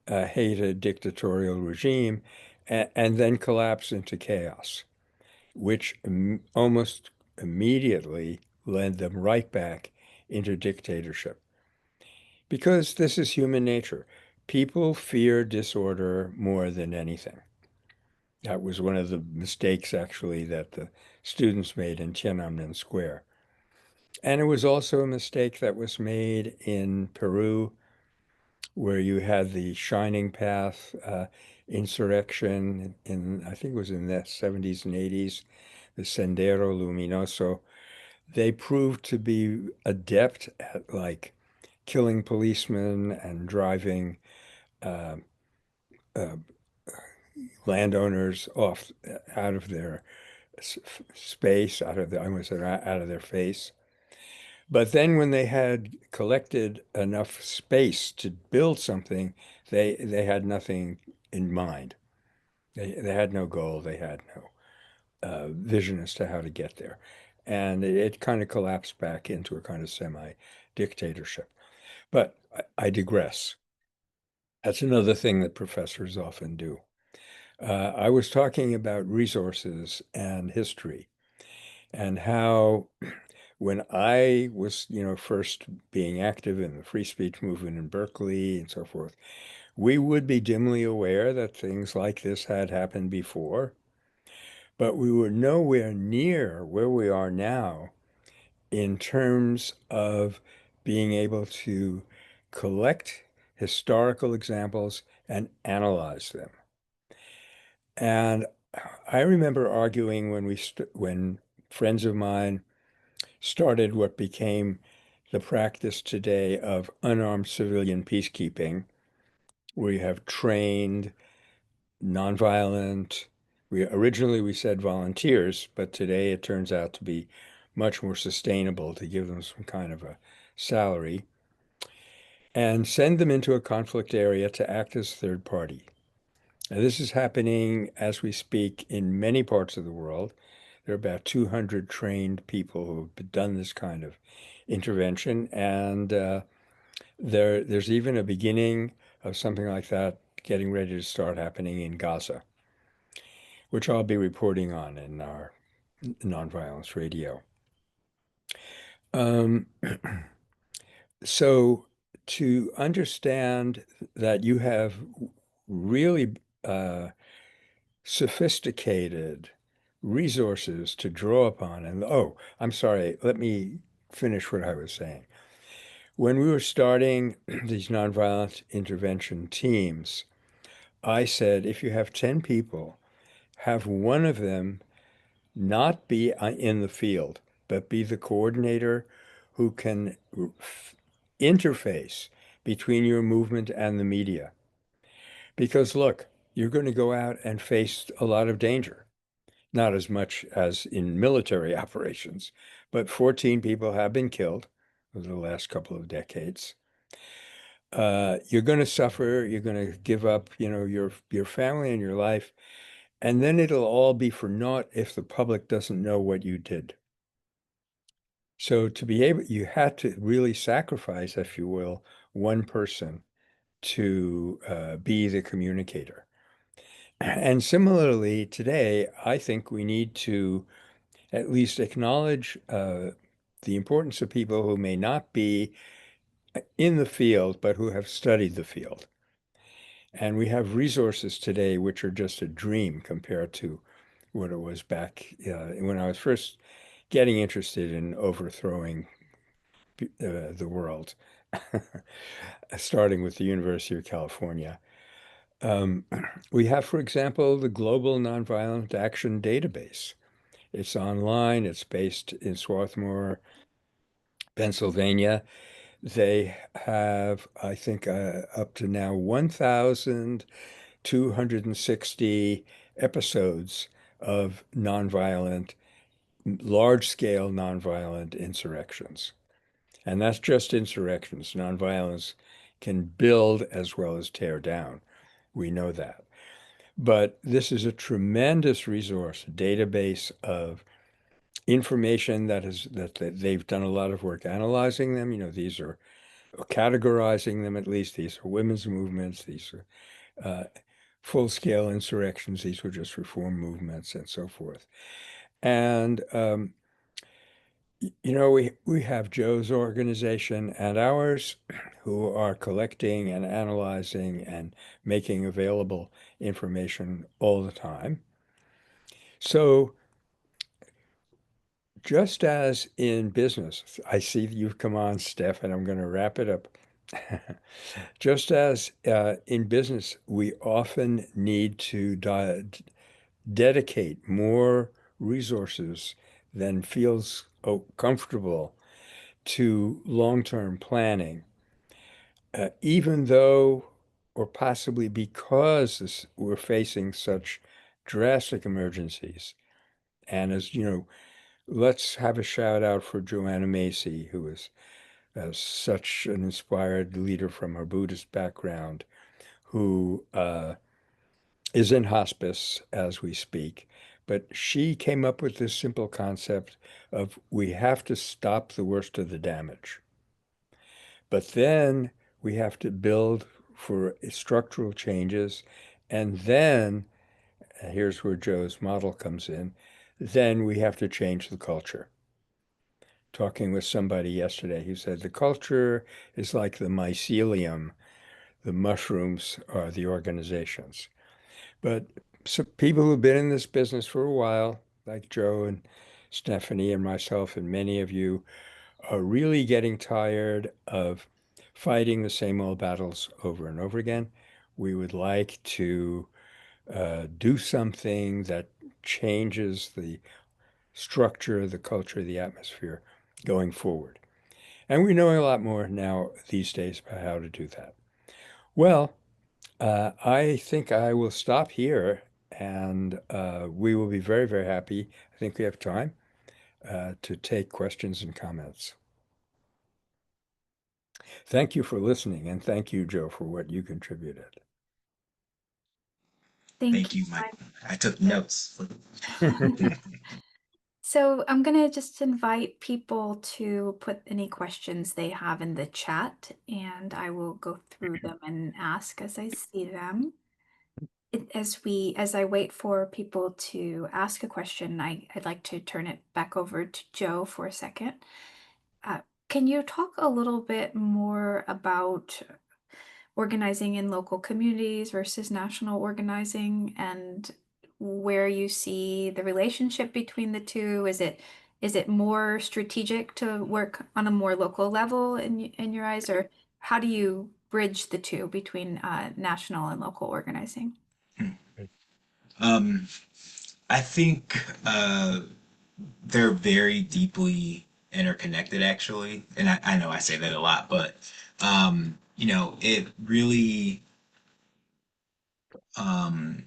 a hated dictatorial regime and then collapse into chaos, which almost immediately led them right back into dictatorship. Because this is human nature. People fear disorder more than anything. That was one of the mistakes, actually, that the students made in Tiananmen Square. And it was also a mistake that was made in Peru, where you had the Shining Path insurrection in, I think it was in the 70s and 80s, the Sendero Luminoso. They proved to be adept at like killing policemen and driving uh, uh, landowners off out of their space, out of the, I almost said out of their face. But then when they had collected enough space to build something, they had nothing in mind. They had no goal. They had no vision as to how to get there. And it kind of collapsed back into a kind of semi-dictatorship. But I digress. That's another thing that professors often do. I was talking about resources and history and how when I was, first being active in the free speech movement in Berkeley and so forth, we would be dimly aware that things like this had happened before, but we were nowhere near where we are now in terms of being able to collect historical examples and analyze them. And I remember arguing when friends of mine started what became the practice today of unarmed civilian peacekeeping, where you have trained, nonviolent. Originally we said volunteers, but today it turns out to be much more sustainable to give them some kind of a salary and send them into a conflict area to act as third party. Now, this is happening as we speak in many parts of the world. There are about 200 trained people who have done this kind of intervention, and there's even a beginning of something like that getting ready to start happening in Gaza, which I'll be reporting on in our nonviolence radio. Um, so to understand that you have really sophisticated resources to draw upon, and oh, I'm sorry, let me finish what I was saying. When we were starting these nonviolent intervention teams, I said, if you have 10 people, have one of them not be in the field, but be the coordinator who can interface between your movement and the media. Because look, you're going to go out and face a lot of danger, not as much as in military operations, but 14 people have been killed over the last couple of decades. You're going to suffer, you're going to give up, your family and your life, and then it'll all be for naught if the public doesn't know what you did. So to be able, you had to really sacrifice, if you will, one person to be the communicator. And similarly, today, I think we need to at least acknowledge the importance of people who may not be in the field, but who have studied the field. And we have resources today which are just a dream compared to what it was back when I was first getting interested in overthrowing the world, starting with the University of California. Um, we have, for example, the Global Nonviolent Action Database. It's online, it's based in Swarthmore, Pennsylvania. They have, I think, up to now 1,260 episodes of nonviolent, large-scale nonviolent insurrections. And that's just insurrections. Nonviolence can build as well as tear down. We know that. But this is a tremendous resource, database of information that they've done a lot of work analyzing them. These are categorizing them at least. These are women's movements. These are full-scale insurrections. These were just reform movements and so forth. And we have Joe's organization and ours who are collecting and analyzing and making available information all the time. So just as in business, I see that you've come on, Steph, and I'm going to wrap it up. Just as in business, we often need to dedicate more resources than feels comfortable to long-term planning, even though, or possibly because we're facing such drastic emergencies. And as you know, let's have a shout out for Joanna Macy, who is such an inspired leader from her Buddhist background, who is in hospice as we speak. But she came up with this simple concept of we have to stop the worst of the damage. But then we have to build for structural changes. And then, here's where Joe's model comes in, then we have to change the culture. Talking with somebody yesterday who said the culture is like the mycelium, the mushrooms are the organizations. But so people who've been in this business for a while, like Joe and Stephanie and myself and many of you, are really getting tired of fighting the same old battles over and over again. We would like to do something that changes the structure, the culture, the atmosphere going forward. And we know a lot more now these days about how to do that. Well, I think I will stop here and we will be very, very happy. I think we have time to take questions and comments. Thank you for listening, and thank you, Joe, for what you contributed. Thank Thank you. you, Mike. I took notes. So I'm going to just invite people to put any questions they have in the chat, and I will go through them and ask as I see them. As I wait for people to ask a question, I'd like to turn it back over to Joe for a second. Uh, can you talk a little bit more about organizing in local communities versus national organizing and where you see the relationship between the two? Is it more strategic to work on a more local level in your eyes, or how do you bridge the two between national and local organizing? Um, I think they're very deeply interconnected, actually. And I know I say that a lot, but it really um,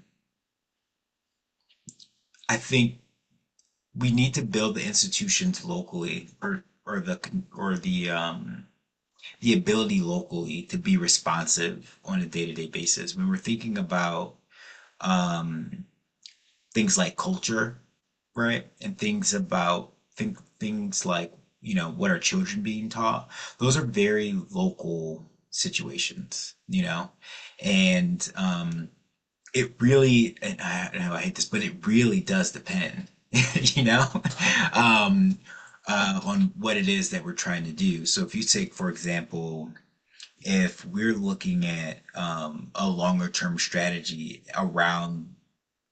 I think we need to build the institutions locally, or the ability locally to be responsive on a day-to-day basis. When we're thinking about um, things like culture, right? And things like, what are children being taught? Those are very local situations. And it really, and I know I hate this, but it really does depend, you know, um, on what it is that we're trying to do. So if you take, for example, if we're looking at a longer term strategy around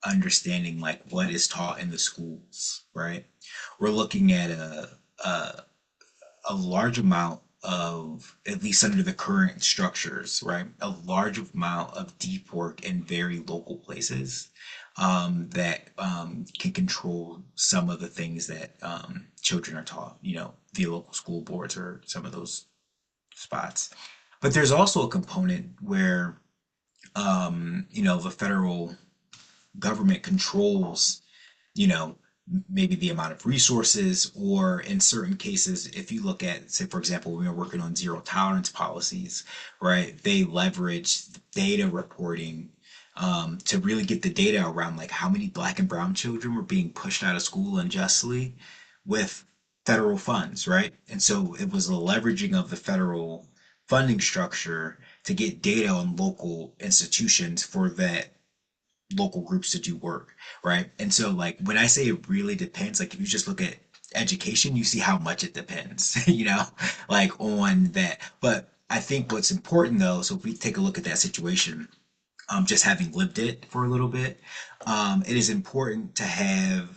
understanding like what is taught in the schools, right? We're looking at a, a large amount of, at least under the current structures, right? A large amount of deep work in very local places that can control some of the things that children are taught, via local school boards or some of those spots. But there's also a component where, the federal government controls, you know, maybe the amount of resources, or in certain cases, if you look at, say, for example, we are working on zero tolerance policies, right? They leverage data reporting to really get the data around like how many black and brown children were being pushed out of school unjustly with federal funds, right? And so it was the leveraging of the federal funding structure to get data on local institutions for that local groups to do work, right? And so, like, when I say it really depends, like, if you just look at education, you see how much it depends, like on that. But I think what's important though, so if we take a look at that situation, just having lived it for a little bit, it is important to have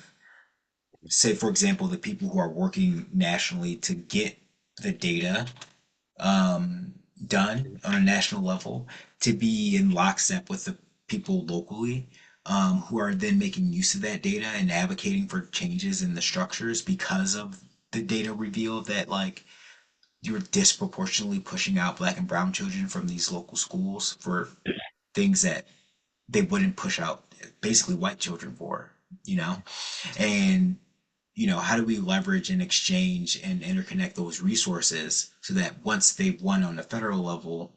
say, for example, the people who are working nationally to get the data done on a national level to be in lockstep with the people locally who are then making use of that data and advocating for changes in the structures because of the data revealed that like you're disproportionately pushing out black and brown children from these local schools for things that they wouldn't push out basically white children for, you know? And how do we leverage and exchange and interconnect those resources so that once they've won on the federal level,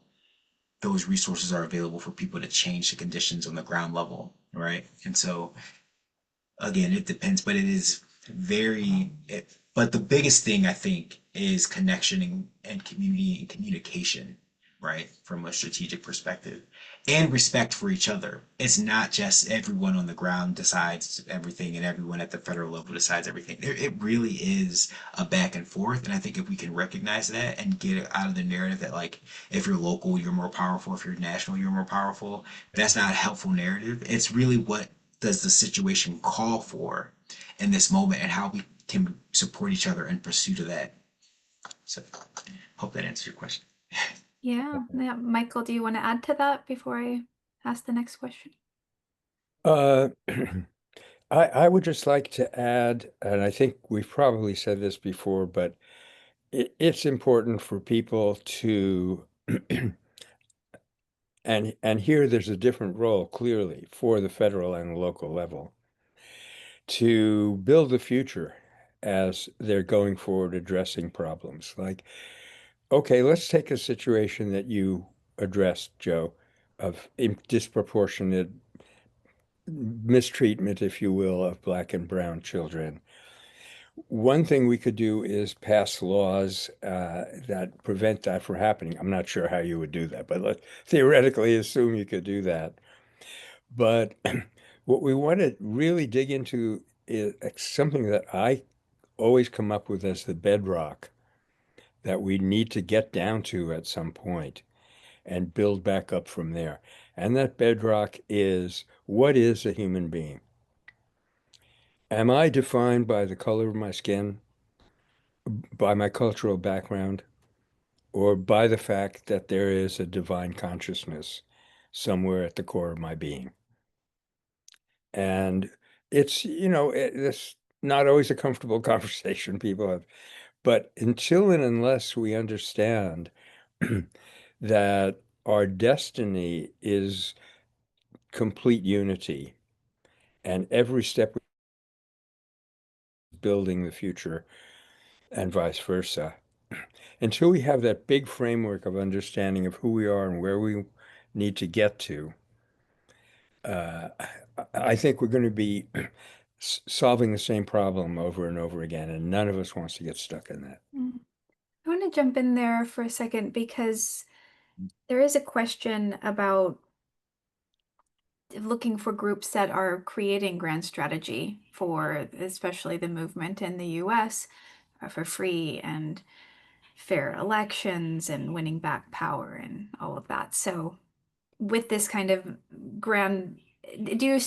those resources are available for people to change the conditions on the ground level, right? And so again, it depends, but but the biggest thing I think is connection and community and communication, right? From a strategic perspective and respect for each other. It's not just everyone on the ground decides everything and everyone at the federal level decides everything. It really is a back and forth. And I think if we can recognize that and get it out of the narrative that like, if you're local, you're more powerful. If you're national, you're more powerful. That's not a helpful narrative. It's really what does the situation call for in this moment and how we can support each other in pursuit of that. So, hope that answers your question. Yeah, yeah. Michael, do you want to add to that before I ask the next question? Uh, I would just like to add, and I think we've probably said this before, but it's important for people to, and here there's a different role clearly for the federal and local level, to build the future as they're going forward addressing problems. Like, okay, let's take a situation that you addressed, Joe, of disproportionate mistreatment, if you will, of black and brown children. One thing we could do is pass laws that prevent that from happening. I'm not sure how you would do that, but let's theoretically assume you could do that. But what we want to really dig into is something that I always come up with as the bedrock that we need to get down to at some point and build back up from there. And that bedrock is, what is a human being? Am I defined by the color of my skin, by my cultural background, or by the fact that there is a divine consciousness somewhere at the core of my being? And it's not always a comfortable conversation people have, but until and unless we understand that our destiny is complete unity and every step building the future and vice versa, until we have that big framework of understanding of who we are and where we need to get to, uh, I think we're going to be solving the same problem over and over again, and none of us wants to get stuck in that. Mm. I want to jump in there for a second because there is a question about looking for groups that are creating grand strategy for especially the movement in the US for free and fair elections and winning back power and all of that. So with this kind of grand, do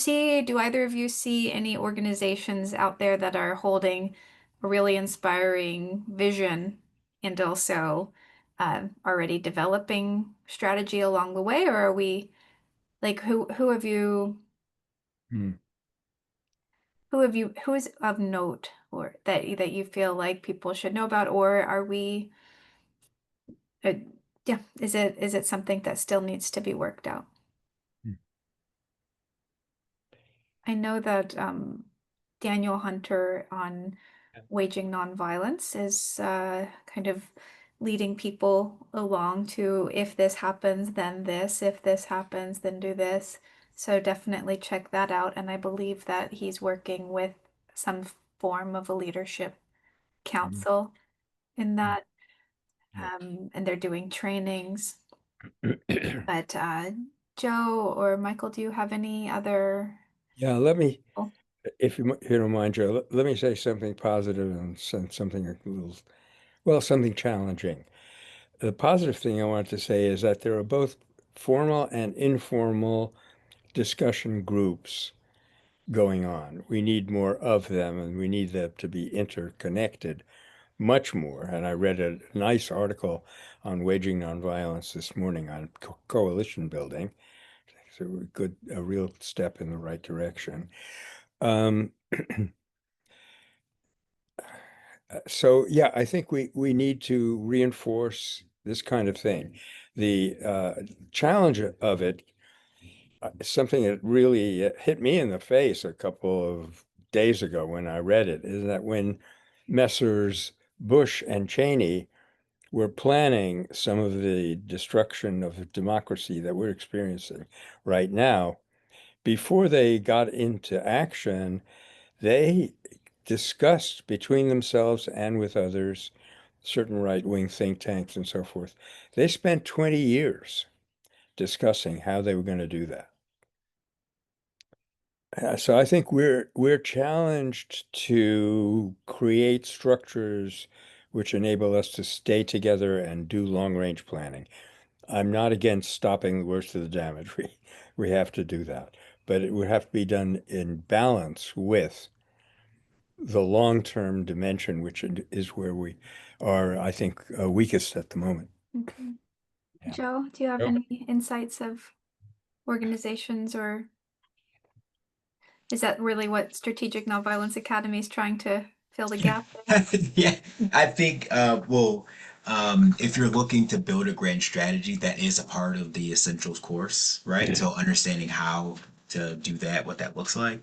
either of you see any organizations out there that are holding a really inspiring vision and also already developing strategy along the way? Or are we like Hmm. who is of note or that you feel like people should know about? Or are we uh, yeah, is it something that still needs to be worked out? I know that Daniel Hunter on waging nonviolence is kind of leading people along to if this happens, then this, if this happens, then do this. So definitely check that out. And I believe that he's working with some form of a leadership Mhm. council in that, Yeah. and they're doing trainings. But Joe or Michael, do you have any other? Yeah, let me, Oh, if you don't mind, Joe, let me say something positive and something a little, well, something challenging. The positive thing I want to say is that there are both formal and informal discussion groups going on. We need more of them, and we need them to be interconnected much more. And I read a nice article on waging nonviolence this morning on coalition building. So a real step in the right direction. Um, so yeah, I think we need to reinforce this kind of thing. The challenge of it, something that really hit me in the face a couple of days ago when I read it, is that when Messrs. Bush and Cheney were planning some of the destruction of democracy that we're experiencing right now, before they got into action, they discussed between themselves and with others, certain right-wing think tanks and so forth. They spent 20 years discussing how they were going to do that. So I think we're challenged to create structures which enable us to stay together and do long-range planning. I'm not against stopping the worst of the damage. We have to do that, but it would have to be done in balance with the long-term dimension, which is where we are, I think, weakest at the moment. Okay. Yeah. Joe, do you have Joe? any insights of organizations, or is that really what Strategic Nonviolence Academy is trying to fill the gap in? Yeah, I think, if you're looking to build a grand strategy, that is a part of the essentials course, right? So understanding how to do that, what that looks like.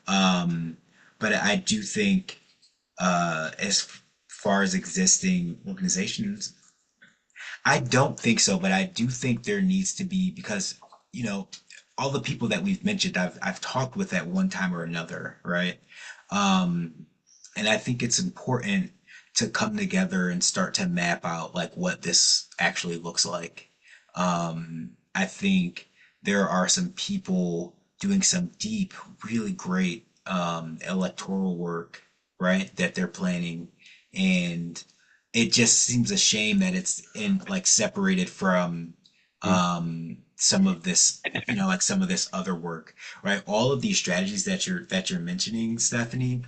Um, but I do think, as far as existing organizations, I don't think so, but I do think there needs to be, because, you know, all the people that we've mentioned, I've talked with at one time or another, right? Um, and I think it's important to come together and start to map out like what this actually looks like. I think there are some people doing some deep, really great electoral work, right? That they're planning, and it just seems a shame that it's in like separated from some of this, like some of this other work, right? All of these strategies that you're mentioning, Stephanie,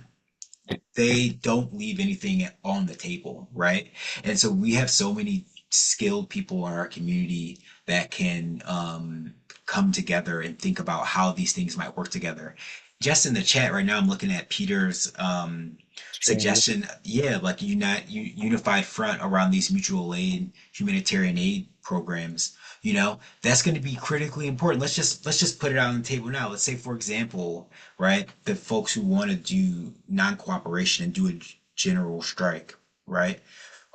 they don't leave anything on the table, right? And so we have so many skilled people in our community that can come together and think about how these things might work together. Just in the chat right now, I'm looking at Peter's Exchanges. suggestion. Yeah, like unified front around these mutual aid, humanitarian aid programs. That's going to be critically important. Let's just put it out on the table now. Let's say, for example, right, the folks who want to do non-cooperation and do a general strike, right?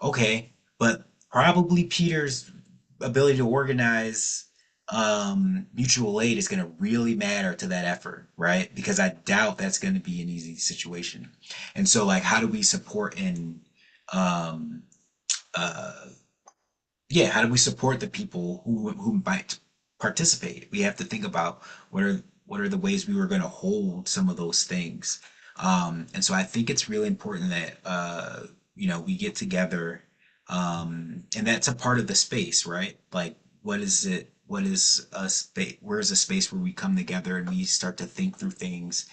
Okay, but probably Peter's ability to organize mutual aid is going to really matter to that effort, right? Because I doubt that's going to be an easy situation. And so, like, how do we support and um, uh, yeah, how do we support the people who might participate? We have to think about what are the ways we were going to hold some of those things. And so I think it's really important that we get together, and that's a part of the space, right? Like, what is it? What is a space? Where is a space where we come together and we start to think through things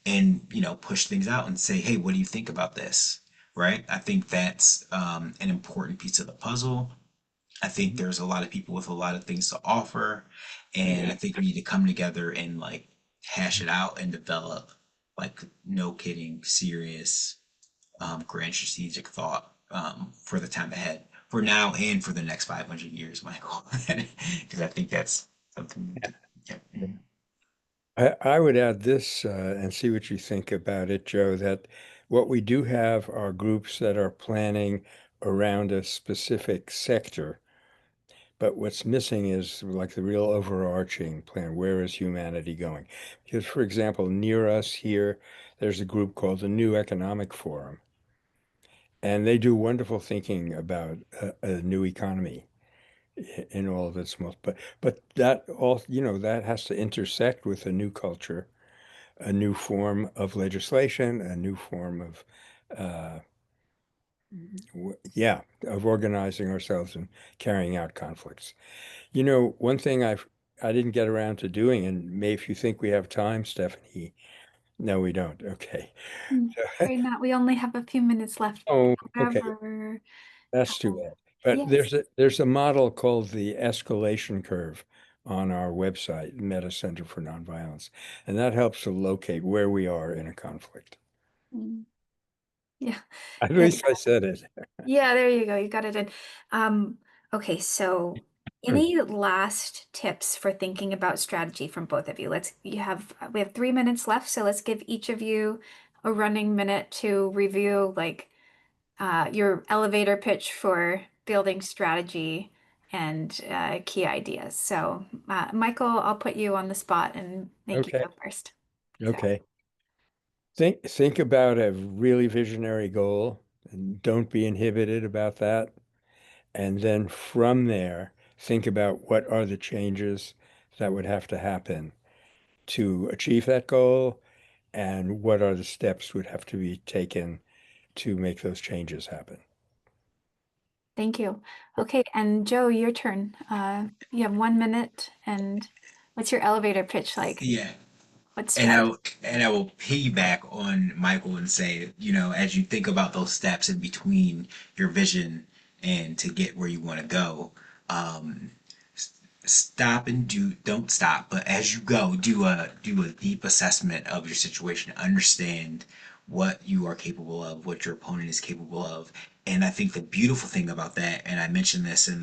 and push things out and say, hey, what do you think about this? Right? I think that's an important piece of the puzzle. I think there's a lot of people with a lot of things to offer, and I think we need to come together and like hash it out and develop like no kidding serious grand strategic thought for the time ahead, for now and for the next 500 years, Michael, because I think that's something. Yeah. I would add this and see what you think about it, Joe, that what we do have are groups that are planning around a specific sector. But what's missing is like the real overarching plan. Where is humanity going? Because, for example, near us here, there's a group called the New Economic Forum, and they do wonderful thinking about a new economy in all of its most. But that all, that has to intersect with a new culture, a new form of legislation, a new form of, uh, yeah, of organizing ourselves and carrying out conflicts. One thing I didn't get around to doing, and maybe if you think we have time, Stephanie, No, we don't. Okay. Right now, we only have a few minutes left. Oh, okay. However, That's too bad. But yes. there's a model called the escalation curve on our website, Meta Center for Nonviolence, and that helps to locate where we are in a conflict. Mm, yeah. At Yeah. least I said it. Yeah, there you go. You got it in. Um, okay, so any last tips for thinking about strategy from both of you? We have 3 minutes left, so let's give each of you a running minute to review like your elevator pitch for building strategy and key ideas. So, Michael, I'll put you on the spot and make you Okay. go first. So, Okay. Think about a really visionary goal and don't be inhibited about that. And then from there, think about what are the changes that would have to happen to achieve that goal and what are the steps would have to be taken to make those changes happen. thank you. Okay, and Joe, your turn. You have 1 minute, and what's your elevator pitch like? Yeah. What And strategy? I will piggyback on Michael and say, as you think about those steps in between your vision and to get where you want to go, um, stop and don't stop, but as you go, do a deep assessment of your situation, understand what you are capable of, what your opponent is capable of. And I think the beautiful thing about that, and I mentioned this in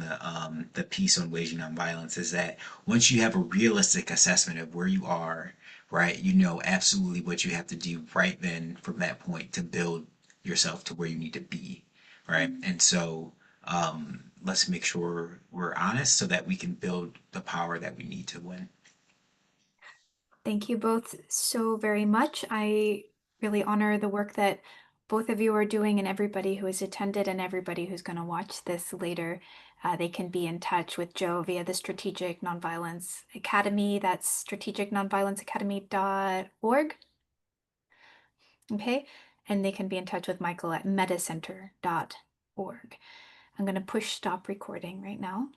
the piece on waging nonviolence, is that once you have a realistic assessment of where you are, right, you know absolutely what you have to do right then from that point to build yourself to where you need to be, right? And so let's make sure we're honest so that we can build the power that we need to win. Thank you both so very much. I really honor the work that both of you are doing, and everybody who has attended and everybody who's going to watch this later. They can be in touch with Joe via the Strategic Nonviolence Academy. That's strategicnonviolenceacademy.org. Okay. And they can be in touch with Michael at metacenter.org. I'm going to push stop recording right now.